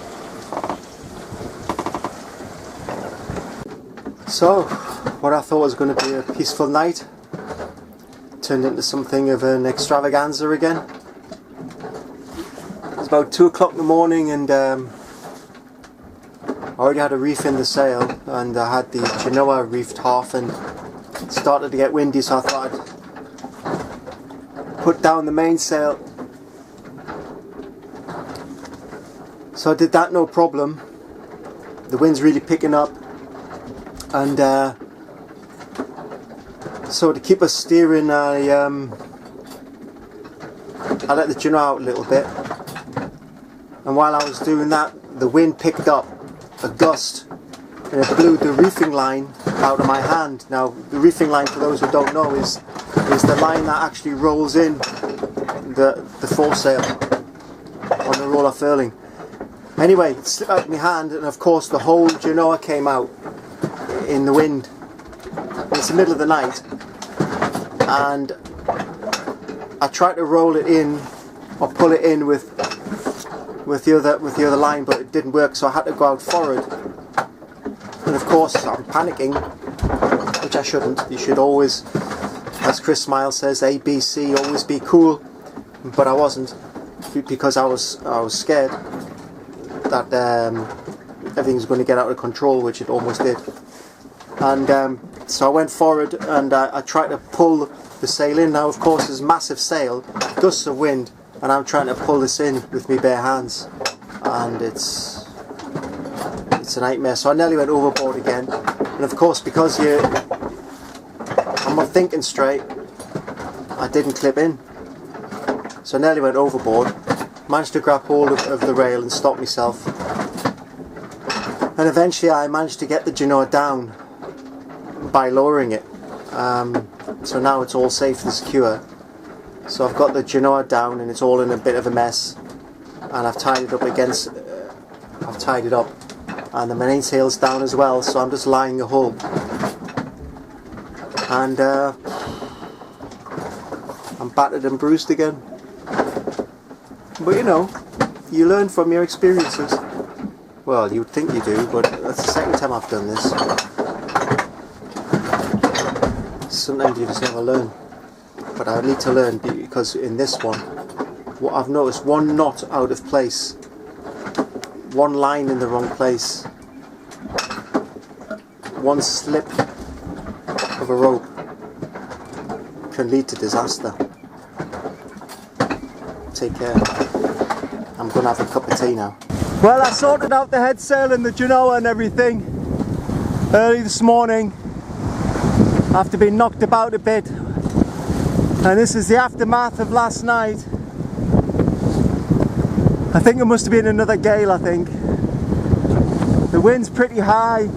So, what I thought was going to be a peaceful night turned into something of an extravaganza again. It's about 2 o'clock in the morning, and I already had a reef in the sail, and I had the genoa reefed half, and it started to get windy, so I thought I'd put down the mainsail. So I did that, no problem. The wind's really picking up, and so to keep us steering, I let the genoa out a little bit, and while I was doing that, the wind picked up a gust, and it blew the reefing line out of my hand. Now, the reefing line, for those who don't know, is the line that actually rolls in the foresail on the roller furling. Anyway, it slipped out of my hand, and of course the whole genoa came out in the wind. It's the middle of the night, and I tried to roll it in or pull it in with the other line, but it didn't work, so I had to go out forward. And of course I'm panicking, which I shouldn't. You should always, as Chris Smile says, ABC, always be cool. But I wasn't, because I was scared that everything was going to get out of control, which it almost did. And so I went forward, and I tried to pull the sail in. Now, of course, there's massive sail, gusts of wind, and I'm trying to pull this in with my bare hands, and it's a nightmare. So I nearly went overboard again, and of course, because I'm not thinking straight, I didn't clip in, so I nearly went overboard. Managed to grab hold of the rail and stop myself, and eventually I managed to get the genoa down by lowering it. So now it's all safe and secure. So I've got the genoa down, and it's all in a bit of a mess, and I've tied it up and the mainsail's down as well, so I'm just lying the hull, and I'm battered and bruised again. But you know, you learn from your experiences. Well, you would think you do, but that's the second time I've done this. Sometimes you just never learn. But I need to learn, because in this one, what I've noticed, one knot out of place, one line in the wrong place, one slip of a rope can lead to disaster. Take care. I'm going to have a cup of tea now. Well, I sorted out the head sail and the genoa and everything early this morning after being knocked about a bit. And this is the aftermath of last night. I think it must have been another gale, I think. The wind's pretty high.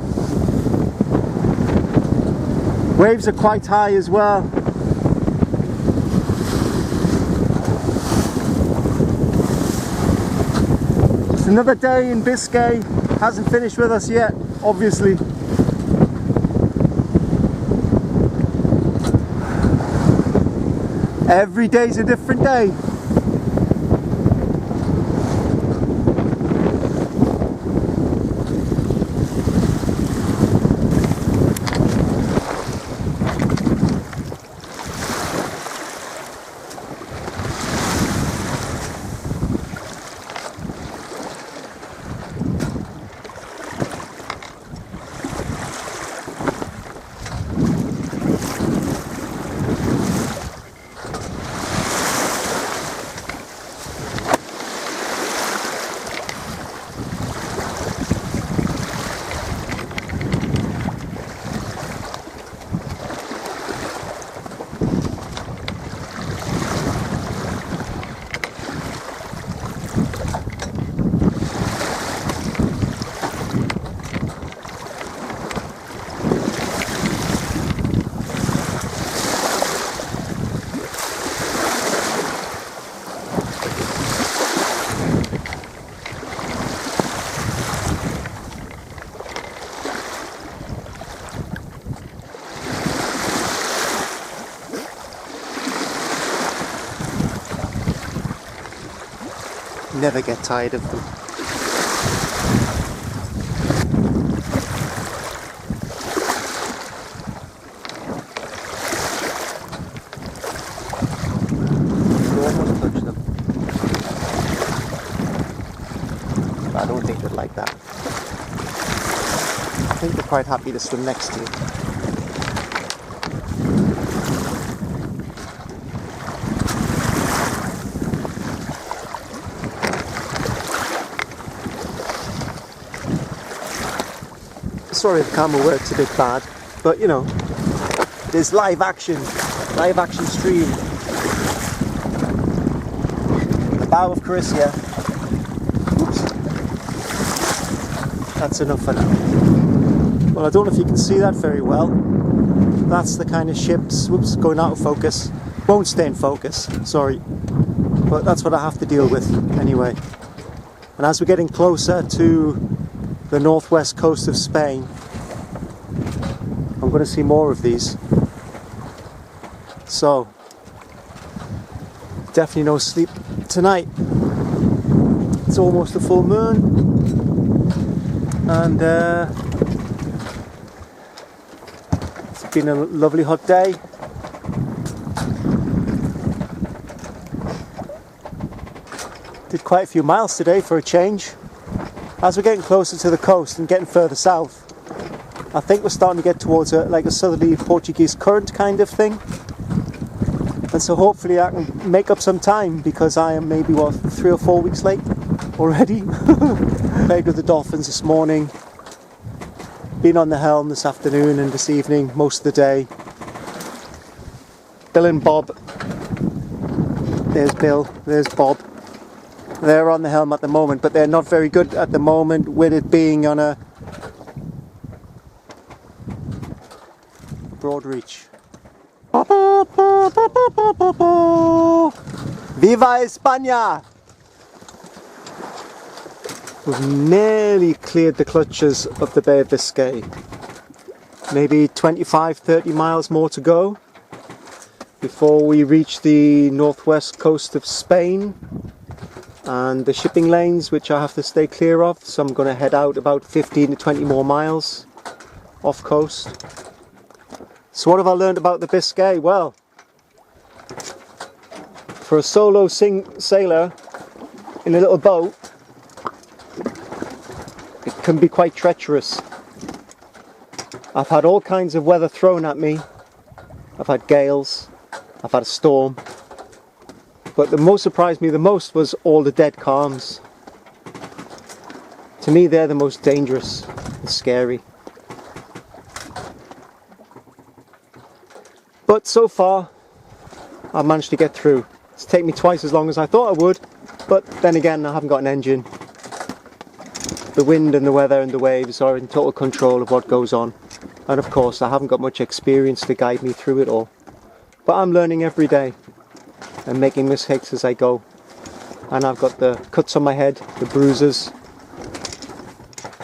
Waves are quite high as well. It's another day in Biscay. Hasn't finished with us yet, obviously. Every day's a different day. Never get tired of them. but I don't think they'd like that. I think they're quite happy to swim next to you. Sorry if the camera works a bit bad, but you know, there's live action stream. The bow of Corycia. Oops. That's enough for now. Well, I don't know if you can see that very well. That's the kind of ships, whoops, going out of focus. Won't stay in focus, sorry. But that's what I have to deal with anyway. And as we're getting closer to the northwest coast of Spain, I'm going to see more of these. So, definitely no sleep tonight. It's almost a full moon, and it's been a lovely hot day. Did quite a few miles today for a change. As we're getting closer to the coast and getting further south, I think we're starting to get towards like a southerly Portuguese current kind of thing. And so hopefully I can make up some time, because I am maybe, 3 or 4 weeks late already. Played with the dolphins this morning. Been on the helm this afternoon and this evening, most of the day. Bill and Bob. There's Bill, there's Bob. They're on the helm at the moment, but they're not very good at the moment with it being on a broad reach. Viva España! We've nearly cleared the clutches of the Bay of Biscay. Maybe 25-30 miles more to go before we reach the northwest coast of Spain and the shipping lanes, which I have to stay clear of. So I'm going to head out about 15 to 20 more miles off coast. So what have I learned about the Biscay? Well, for a solo sailor in a little boat, it can be quite treacherous. I've had all kinds of weather thrown at me. I've had gales, I've had a storm, but the most surprised me the most was all the dead calms. To me, they're the most dangerous and scary. But so far, I've managed to get through. It's taken me twice as long as I thought I would, but then again, I haven't got an engine. The wind and the weather and the waves are in total control of what goes on. And of course, I haven't got much experience to guide me through it all. But I'm learning every day and making mistakes as I go. And I've got the cuts on my head, the bruises,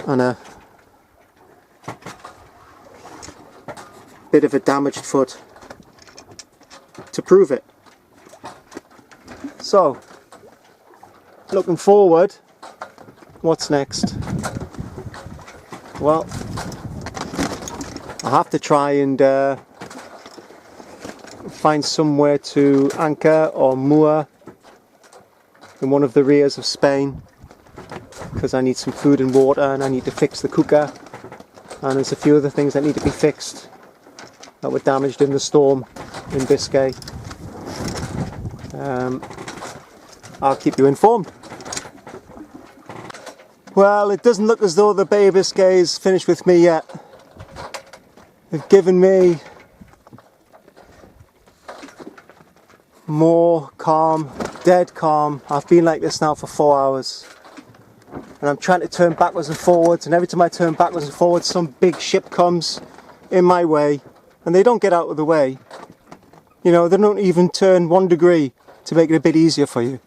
and a bit of a damaged foot to prove it. So, looking forward, what's next? Well, I have to try and find somewhere to anchor or moor in one of the rears of Spain, because I need some food and water, and I need to fix the cooker, and there's a few other things that need to be fixed that were damaged in the storm in Biscay. I'll keep you informed. Well, it doesn't look as though the Bay of Biscay is finished with me yet. They've given me more calm, dead calm. I've been like this now for 4 hours. And I'm trying to turn backwards and forwards, and every time I turn backwards and forwards, some big ship comes in my way, and they don't get out of the way. You know, they don't even turn 1 degree to make it a bit easier for you.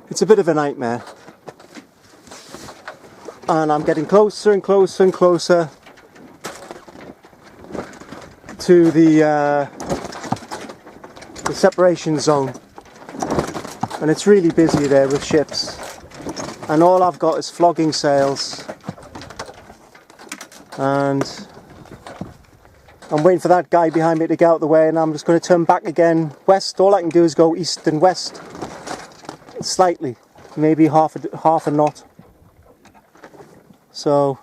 It's a bit of a nightmare. And I'm getting closer and closer and closer to the separation zone. And it's really busy there with ships. And all I've got is flogging sails. And I'm waiting for that guy behind me to get out of the way, and I'm just going to turn back again west. All I can do is go east and west slightly. maybe half a knot. So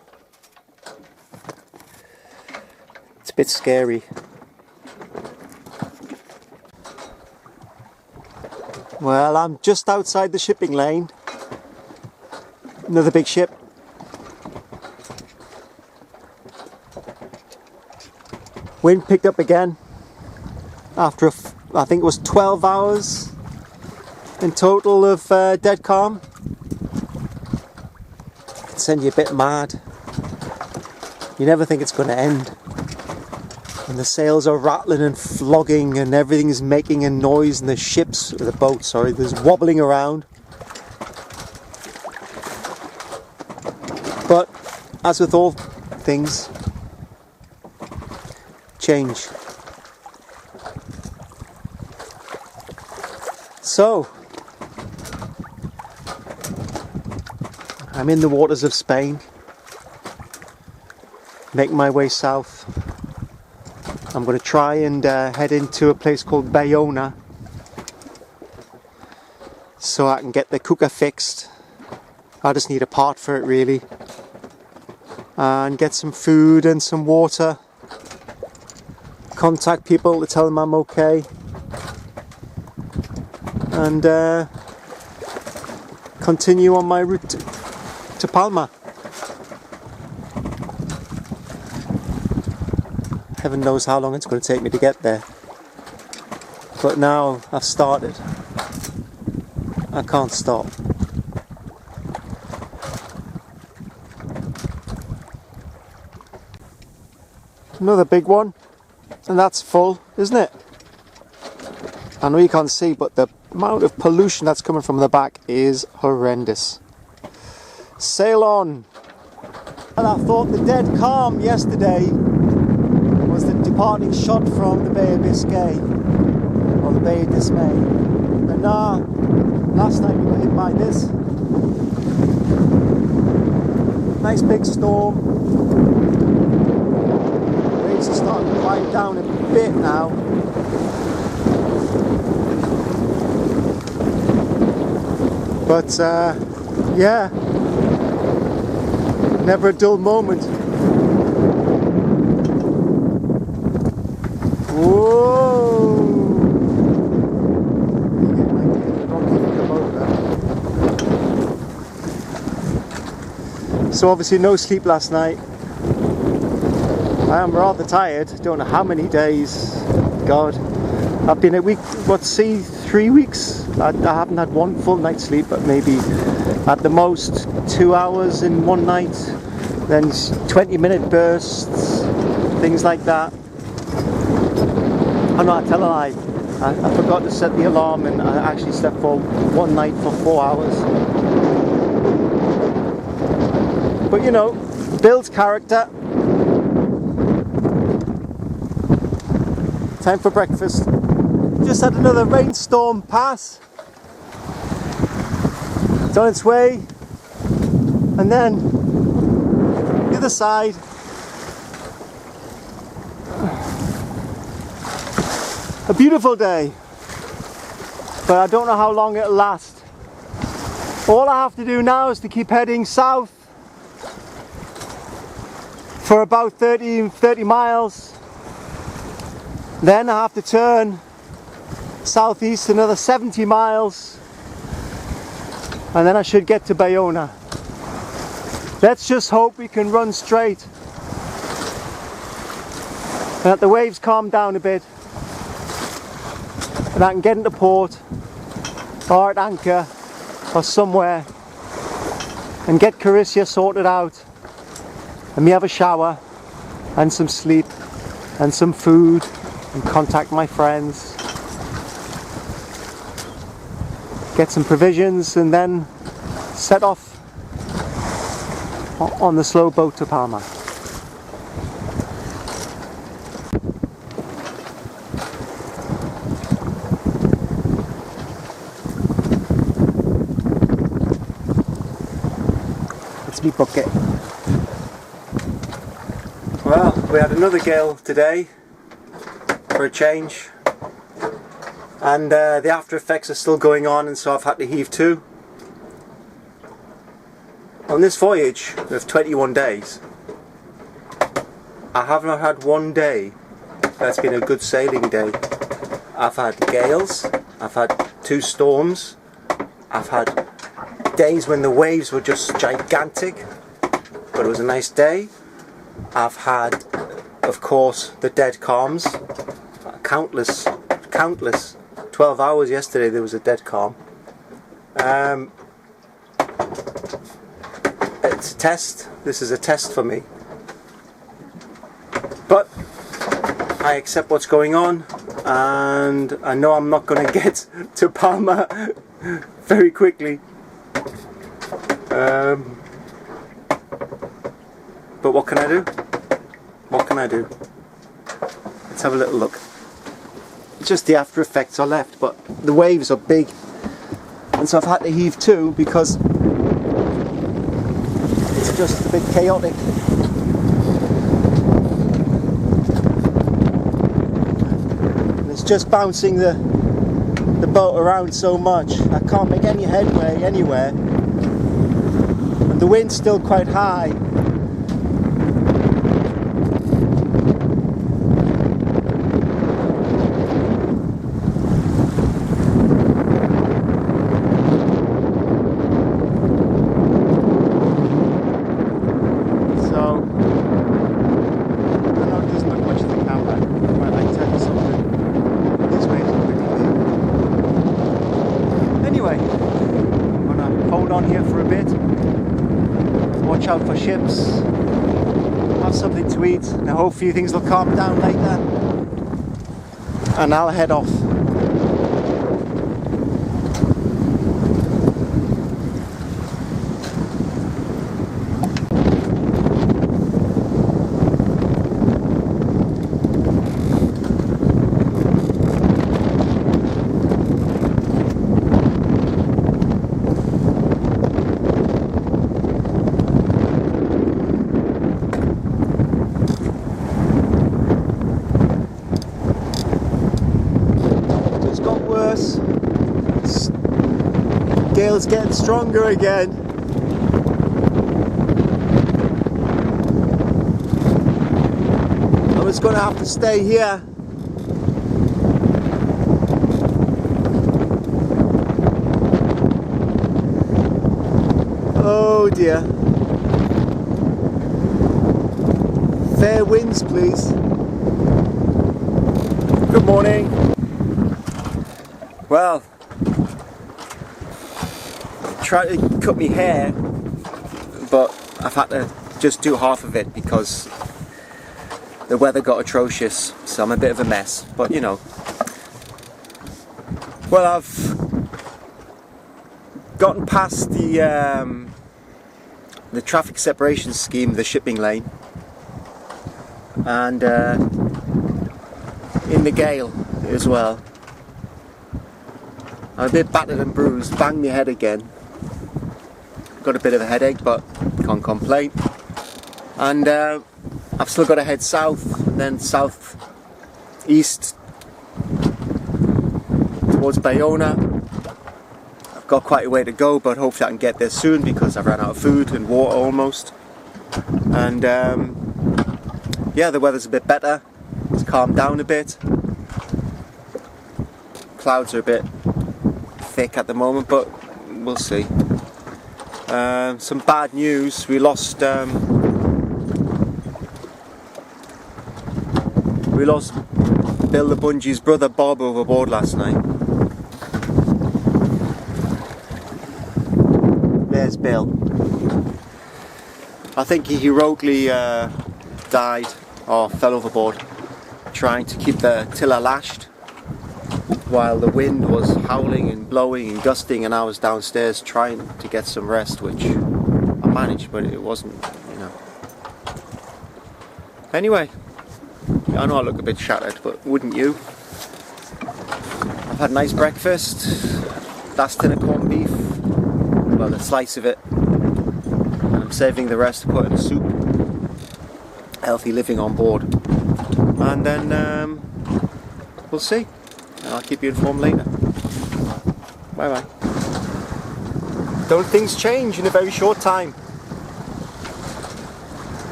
it's a bit scary. Well, I'm just outside the shipping lane. Another big ship. Wind picked up again after I think it was 12 hours in total of dead calm. It can send you a bit mad. You never think it's going to end. And the sails are rattling and flogging and everything's making a noise and the boat, there's wobbling around. But as with all things, change. So, I'm in the waters of Spain, making my way south. I'm going to try and head into a place called Bayona so I can get the cooker fixed. I just need a part for it really, and get some food and some water, contact people to tell them I'm okay, and continue on my route to Palma. Heaven knows how long it's going to take me to get there, but now I've started, I can't stop. Another big one, and that's full, isn't it? I know you can't see, but the amount of pollution that's coming from the back is horrendous. Sail on! And I thought the dead calm yesterday was the departing shot from the Bay of Biscay, or the Bay of Dismay. But nah, last night we got hit by this. Nice big storm. Waves are starting to quiet down a bit now. But yeah, never a dull moment. Whoa! So obviously no sleep last night. I am rather tired, don't know how many days. God, I've been at 3 weeks? I haven't had one full night's sleep, but maybe at the most 2 hours in one night, then 20-minute bursts, things like that. Oh no, I tell a lie. I forgot to set the alarm and I actually slept for one night for 4 hours. But you know, builds character. Time for breakfast. Just had another rainstorm pass. It's on its way. And then the other side. A beautiful day, but I don't know how long it'll last. All I have to do now is to keep heading south for about 30 miles. Then I have to turn southeast another 70 miles, and then I should get to Bayona. Let's just hope we can run straight and that the waves calm down a bit, and I can get into port or at anchor or somewhere and get Corycia sorted out, and me have a shower and some sleep and some food and contact my friends, get some provisions, and then set off on the slow boat to Palma. Let's me book it. Well, we had another gale today for a change, and the after effects are still going on, and so I've had to heave to. On this voyage of 21 days, I haven't had one day that's been a good sailing day. I've had gales, I've had 2 storms, I've had days when the waves were just gigantic, but it was a nice day. I've had, of course, the dead calms, countless, 12 hours yesterday there was a dead calm. It's a test, this is a test for me. But I accept what's going on, and I know I'm not going to get to Palma very quickly. But what can I do? What can I do? Let's have a little look. Just the after effects are left, but the waves are big, and so I've had to heave to because it's just a bit chaotic. And it's just bouncing the boat around so much. I can't make any headway anywhere, and the wind's still quite high. Watch out for ships, have something to eat, and hopefully things will calm down later, and I'll head off. Gale's getting stronger again. I was going to have to stay here. Oh dear. Fair winds, please. Good morning. Well, tried to cut my hair, but I've had to just do half of it because the weather got atrocious, so I'm a bit of a mess, but you know. Well, I've gotten past the traffic separation scheme, the shipping lane, and in the gale as well. I'm a bit battered and bruised, banged my head again. Got a bit of a headache, but can't complain. And I've still got to head south, then south east towards Bayona. I've got quite a way to go, but hopefully I can get there soon because I've run out of food and water almost. And yeah, the weather's a bit better. It's calmed down a bit. Clouds are a bit thick at the moment, but we'll see. Some bad news. We lost Bill the Bungee's brother Bob overboard last night. There's Bill. I think he heroically died or fell overboard trying to keep the tiller lashed while the wind was howling and blowing and gusting, and I was downstairs trying to get some rest, which I managed, but it wasn't, you know. Anyway, I know I look a bit shattered, but wouldn't you? I've had a nice breakfast, last tin of corned beef, well, a slice of it, and I'm saving the rest to put in a soup. Healthy living on board, and then we'll see. I'll keep you informed later. Bye bye. Don't things change in a very short time?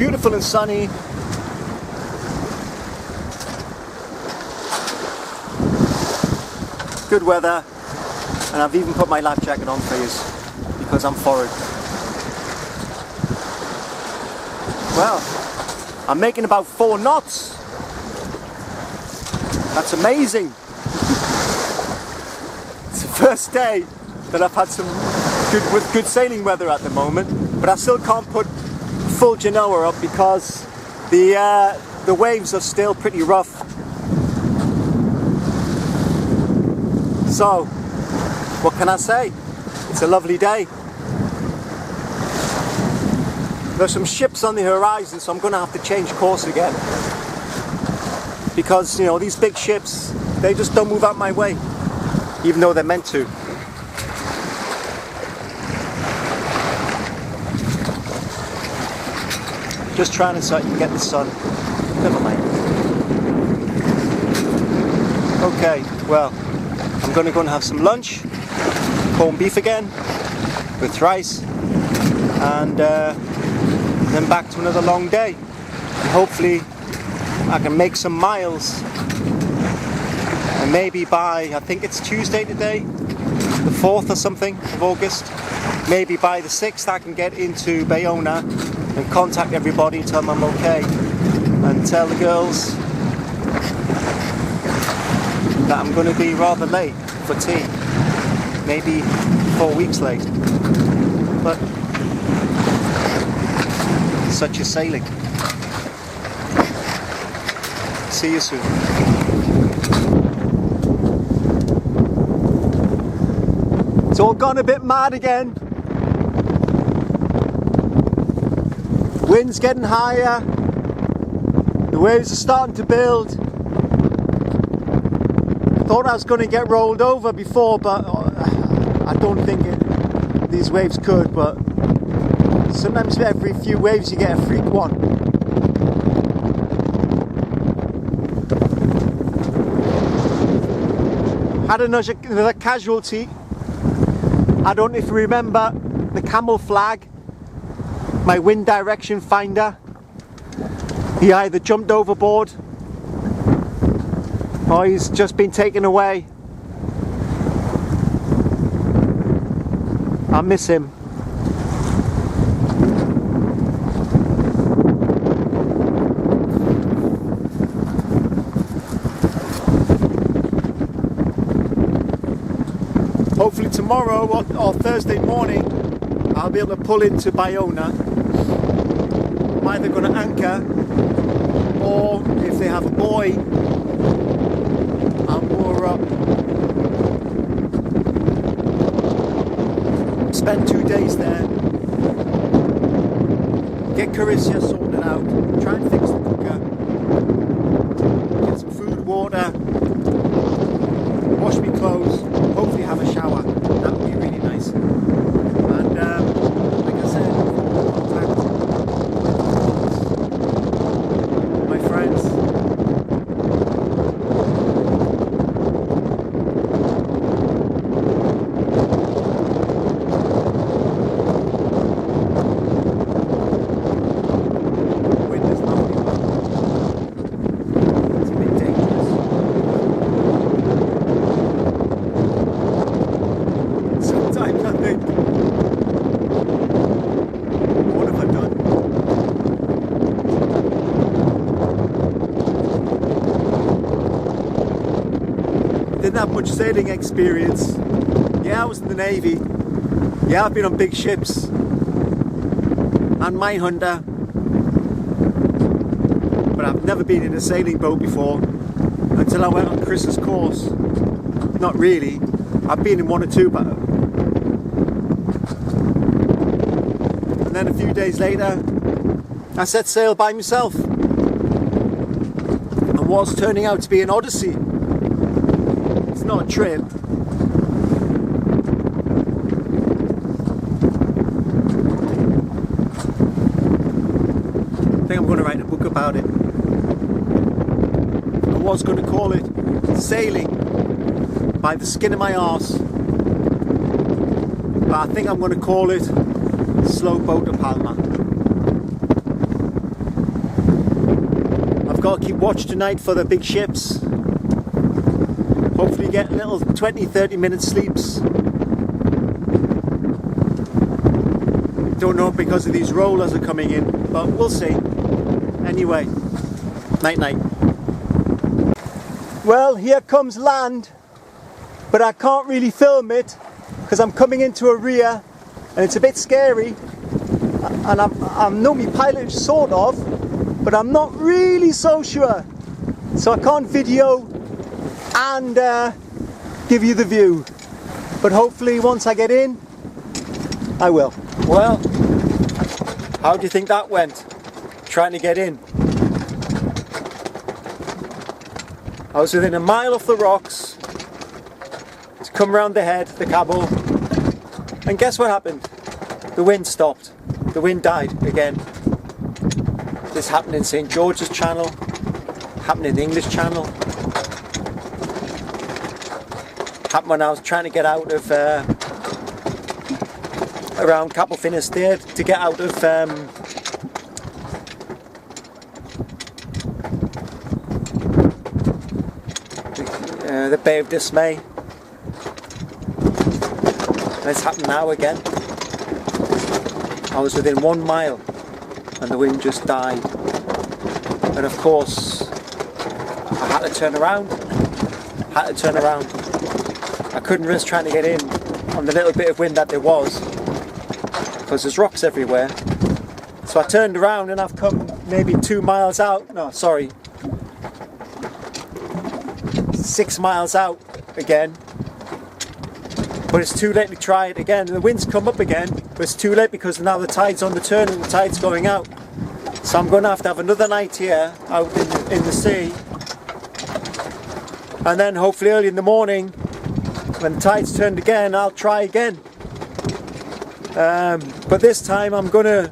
beautiful and sunny. Good weather, and I've even put my life jacket on for you because I'm forward. Well, I'm making about 4 knots. That's amazing. It's the first day that I've had some good sailing weather at the moment, but I still can't put full Genoa up because the waves are still pretty rough. So, what can I say? It's a lovely day. There's some ships on the horizon, so I'm going to have to change course again. Because, you know, these big ships, they just don't move out my way, even though they're meant to. Just trying to so I can get the sun. Never mind. Okay, well, I'm going to go and have some lunch. Corned beef again, with rice. And then back to another long day. And hopefully I can make some miles. And maybe by, I think it's Tuesday today, the 4th or something of August. Maybe by the 6th I can get into Bayona and contact everybody and tell them I'm okay. And tell the girls that I'm going to be rather late for tea. Maybe 4 weeks late. But such is sailing. See you soon. It's all gone a bit mad again. Wind's getting higher. The waves are starting to build. I thought I was going to get rolled over before, but I don't think these waves could, but sometimes every few waves you get a freak one. Had another casualty. I don't know if you remember the camel flag, my wind direction finder. He either jumped overboard or he's just been taken away. I miss him. Hopefully tomorrow or Thursday morning I'll be able to pull into Bayona. I'm either going to anchor, or if they have a buoy, I'll moor up. Spend 2 days there, get Corycia sorted out, try and fix the cooker, get some food, water, wash my clothes, hopefully have a shower. That would be really nice. And like I said, contact my friends. Wind is lovely. It's a bit dangerous. Sometimes I think, what have I done? Didn't have much sailing experience. Yeah, I was in the Navy. Yeah, I've been on big ships and mine hunter, but I've never been in a sailing boat before until I went on Chris's course. Not really. I've been in 1 or 2, but and then a few days later I set sail by myself, and what's turning out to be an odyssey. It's not a trip. I think I'm going to write a book about it. I was going to call it Sailing by the Skin of My Arse, but I think I'm going to call it Slow Boat to Palma. I've got to keep watch tonight for the big ships. Hopefully get little 20-30 minute sleeps. Don't know because of these rollers are coming in, but we'll see. Anyway, night night. Well, here comes land, but I can't really film it because I'm coming into a rear and it's a bit scary, and I know me pilot sort of, but I'm not really so sure, so I can't video and give you the view, but hopefully once I get in I will. Well, how do you think that went, trying to get in? I was within a mile off the rocks to come round the head, the cable, and guess what happened? The wind stopped. The wind died again. This happened in St. George's Channel, happened in the English Channel, happened when I was trying to get out of around Capel Finisterre to get out of the Bay of Biscay. And it's happened now again. I was within 1 mile and the wind just died. And of course I had to turn around. I couldn't risk trying to get in on the little bit of wind that there was, because there's rocks everywhere. So I turned around and I've come maybe 2 miles out. No, sorry. 6 miles out again. But it's too late to try it again. The wind's come up again, but it's too late because now the tide's on the turn and the tide's going out. So I'm going to have another night here out in the sea. And then hopefully early in the morning, when the tide's turned again, I'll try again. But this time I'm going to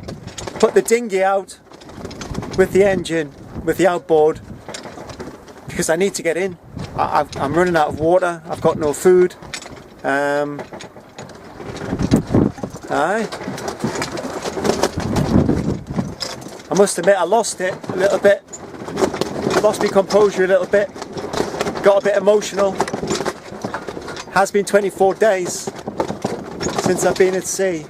put the dinghy out with the engine, with the outboard, because I need to get in. I'm running out of water, I've got no food. I must admit I lost it a little bit. I lost my composure a little bit. Got a bit emotional. Has been 24 days since I've been at sea.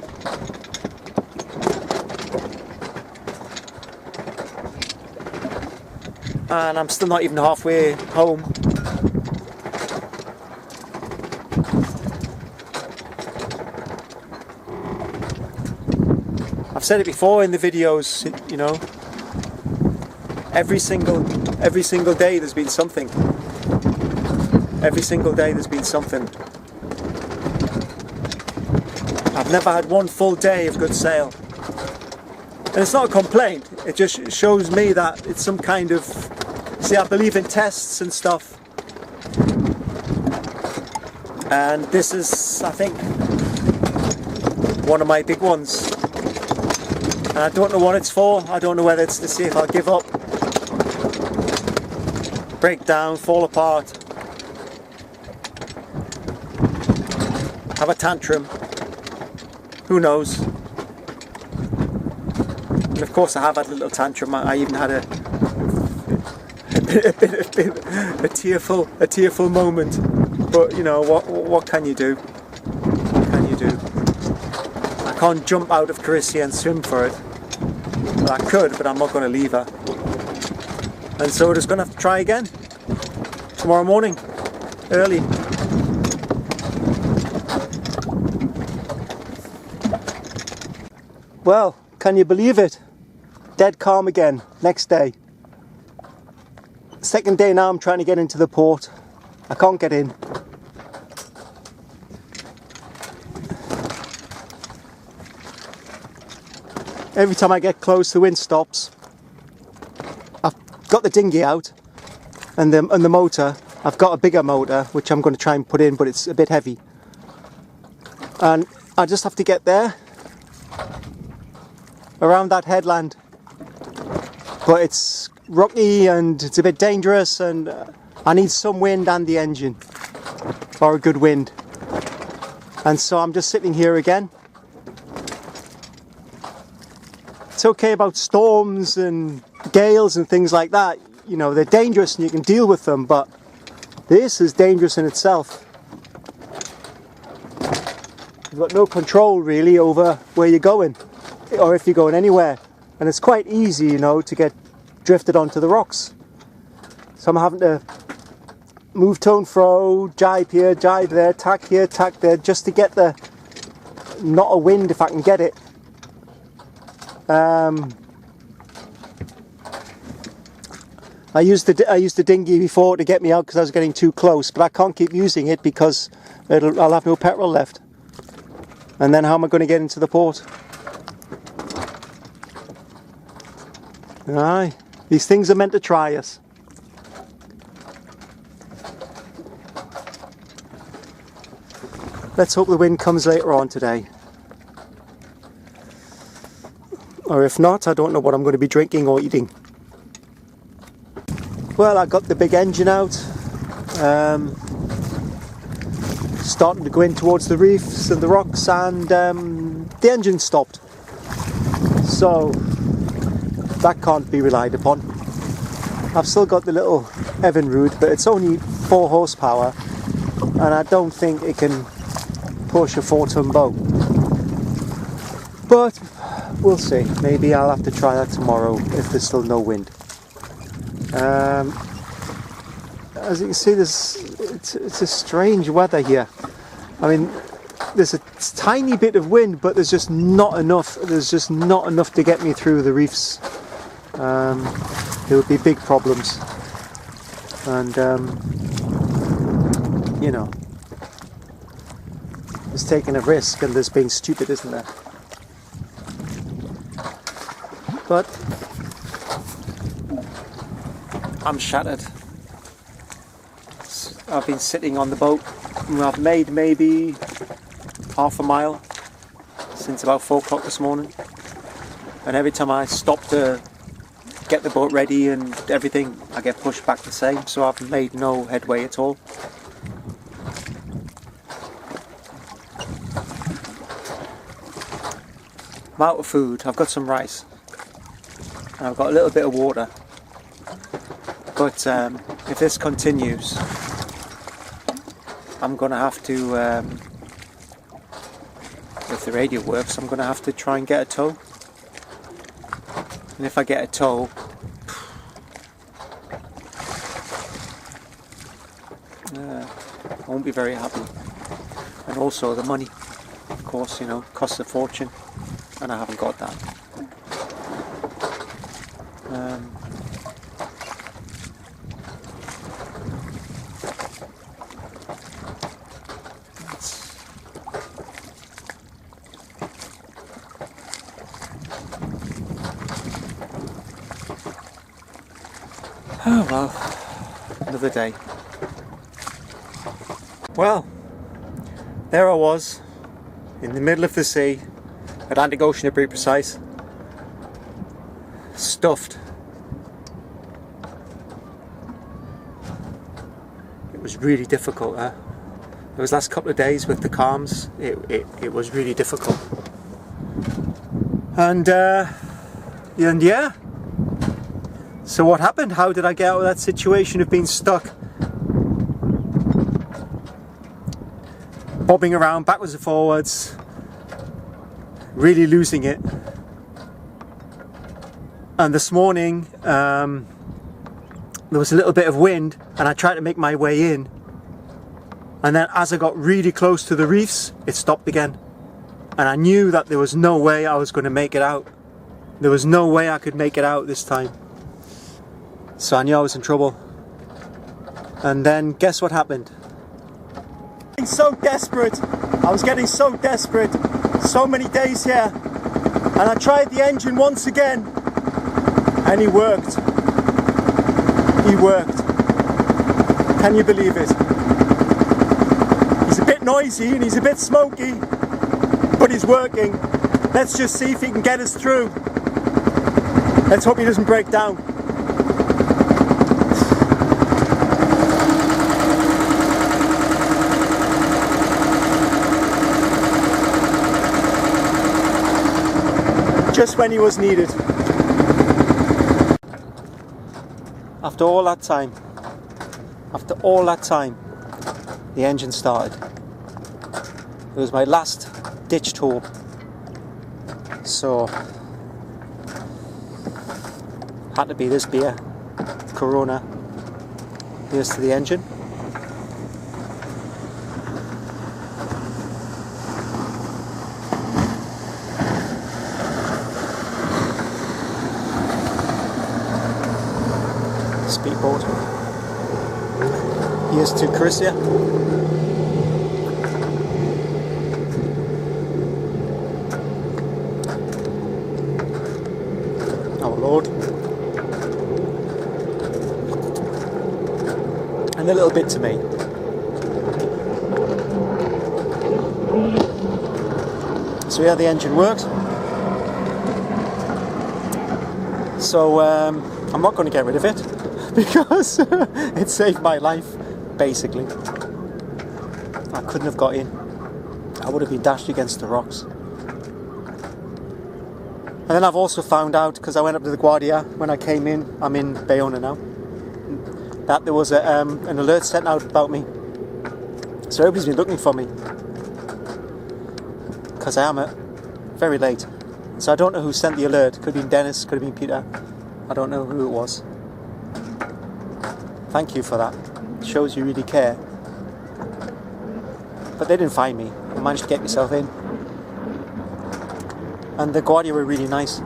And I'm still not even halfway home. I've said it before in the videos, you know, every single day there's been something. Every single day there's been something. I've never had one full day of good sail. And it's not a complaint, it just shows me that it's some kind of... See, I believe in tests and stuff. And this is, I think, one of my big ones. And I don't know what it's for. I don't know whether it's to see if I'll give up, break down, fall apart, have a tantrum. Who knows? And of course I have had a little tantrum. I even had a tearful moment. But you know, what can you do? What can you do? I can't jump out of Corycia and swim for it. Well, I could, but I'm not going to leave her. And so we're just going to have to try again tomorrow morning, early. Well, can you believe it? Dead calm again, next day. Second day now I'm trying to get into the port. I can't get in. Every time I get close, the wind stops. I've got the dinghy out and the motor. I've got a bigger motor which I'm going to try and put in, but it's a bit heavy. And I just have to get there, around that headland. But it's rocky and it's a bit dangerous, and I need some wind and the engine, or a good wind. And so I'm just sitting here again. It's okay about storms and gales and things like that. you know, they're dangerous and you can deal with them, but this is dangerous in itself. You've got no control really over where you're going, or if you're going anywhere. And it's quite easy, you know, to get drifted onto the rocks. So I'm having to move to and fro, jibe here, jibe there, tack here, tack there, just to get the, not a wind if I can get it. I used the dinghy before to get me out because I was getting too close, but I can't keep using it because I'll have no petrol left. And then how am I going to get into the port? Aye, these things are meant to try us. Let's hope the wind comes later on today. Or if not, I don't know what I'm going to be drinking or eating. Well, I got the big engine out. Starting to go in towards the reefs and the rocks, and the engine stopped. So that can't be relied upon. I've still got the little Evinrude, but it's only 4 horsepower, and I don't think it can push a 4-ton boat. But we'll see. Maybe I'll have to try that tomorrow if there's still no wind. As you can see, it's a strange weather here. I mean, there's a tiny bit of wind, but there's just not enough. There's just not enough to get me through the reefs. There would be big problems, and you know, there's taking a risk and there's being stupid, isn't there? But I'm shattered. I've been sitting on the boat and I've made maybe half a mile since about 4 o'clock this morning, and every time I stop to get the boat ready and everything, I get pushed back the same, so I've made no headway at all. I'm out of food. I've got some rice and I've got a little bit of water, but if this continues, I'm going to have to, if the radio works, I'm going to have to try and get a tow. And if I get a tow, I won't be very happy. And also the money, of course, you know, costs a fortune, and I haven't got that. Oh well, another day. Well, there I was, in the middle of the sea, Atlantic Ocean to be precise, stuffed. It was really difficult, Those last couple of days with the calms, it was really difficult. And yeah. So what happened? How did I get out of that situation of being stuck? Bobbing around backwards and forwards, really losing it. And this morning, there was a little bit of wind and I tried to make my way in. And then as I got really close to the reefs, it stopped again. And I knew that there was no way I was going to make it out. There was no way I could make it out this time. So I knew I was in trouble. And then guess what happened? So desperate. I was getting so desperate. So many days here. And I tried the engine once again. And he worked. He worked. Can you believe it? He's a bit noisy and he's a bit smoky, but he's working. Let's just see if he can get us through. Let's hope he doesn't break down. Just when he was needed. After all that time, the engine started. It was my last ditched hope. So, had to be this beer, Corona. Here's to the engine. Speedboat. Here's to Corycia. Our Lord. And a little bit to me. So yeah, the engine works. So I'm not going to get rid of it because it saved my life, basically. I couldn't have got in. I would have been dashed against the rocks. And then I've also found out, because I went up to the Guardia when I came in, I'm in Bayona now, that there was an alert sent out about me. So everybody's been looking for me, because I am very late. So I don't know who sent the alert. Could have been Dennis, could have been Peter. I don't know who it was. Thank you for that. It shows you really care. But they didn't find me. I managed to get myself in. And the Guardia were really nice.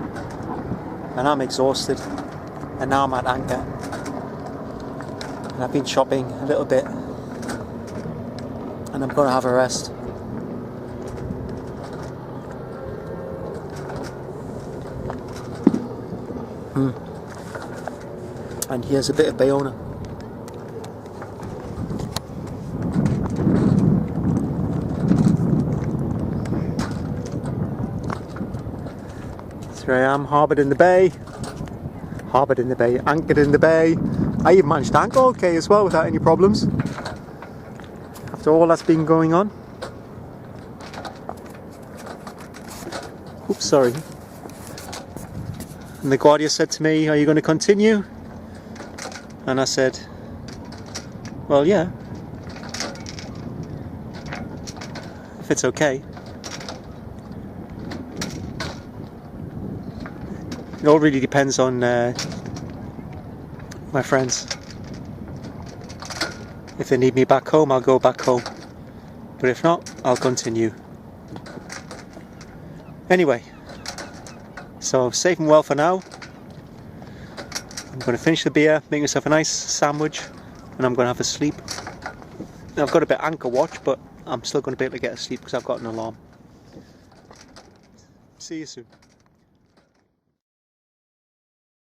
And I'm exhausted. And now I'm at anchor. And I've been shopping a little bit. And I'm going to have a rest. And here's a bit of Bayona. So I am harboured in the bay, anchored in the bay. I even managed to anchor okay as well without any problems. After all that's been going on. Oops, sorry. And the Guardia said to me, "Are you going to continue?" And I said, "Well, yeah, if it's okay." It all really depends on my friends. If they need me back home, I'll go back home. But if not, I'll continue. Anyway, so safe and well for now. I'm going to finish the beer, make myself a nice sandwich, and I'm going to have a sleep. Now, I've got a bit of anchor watch, but I'm still going to be able to get a sleep because I've got an alarm. See you soon.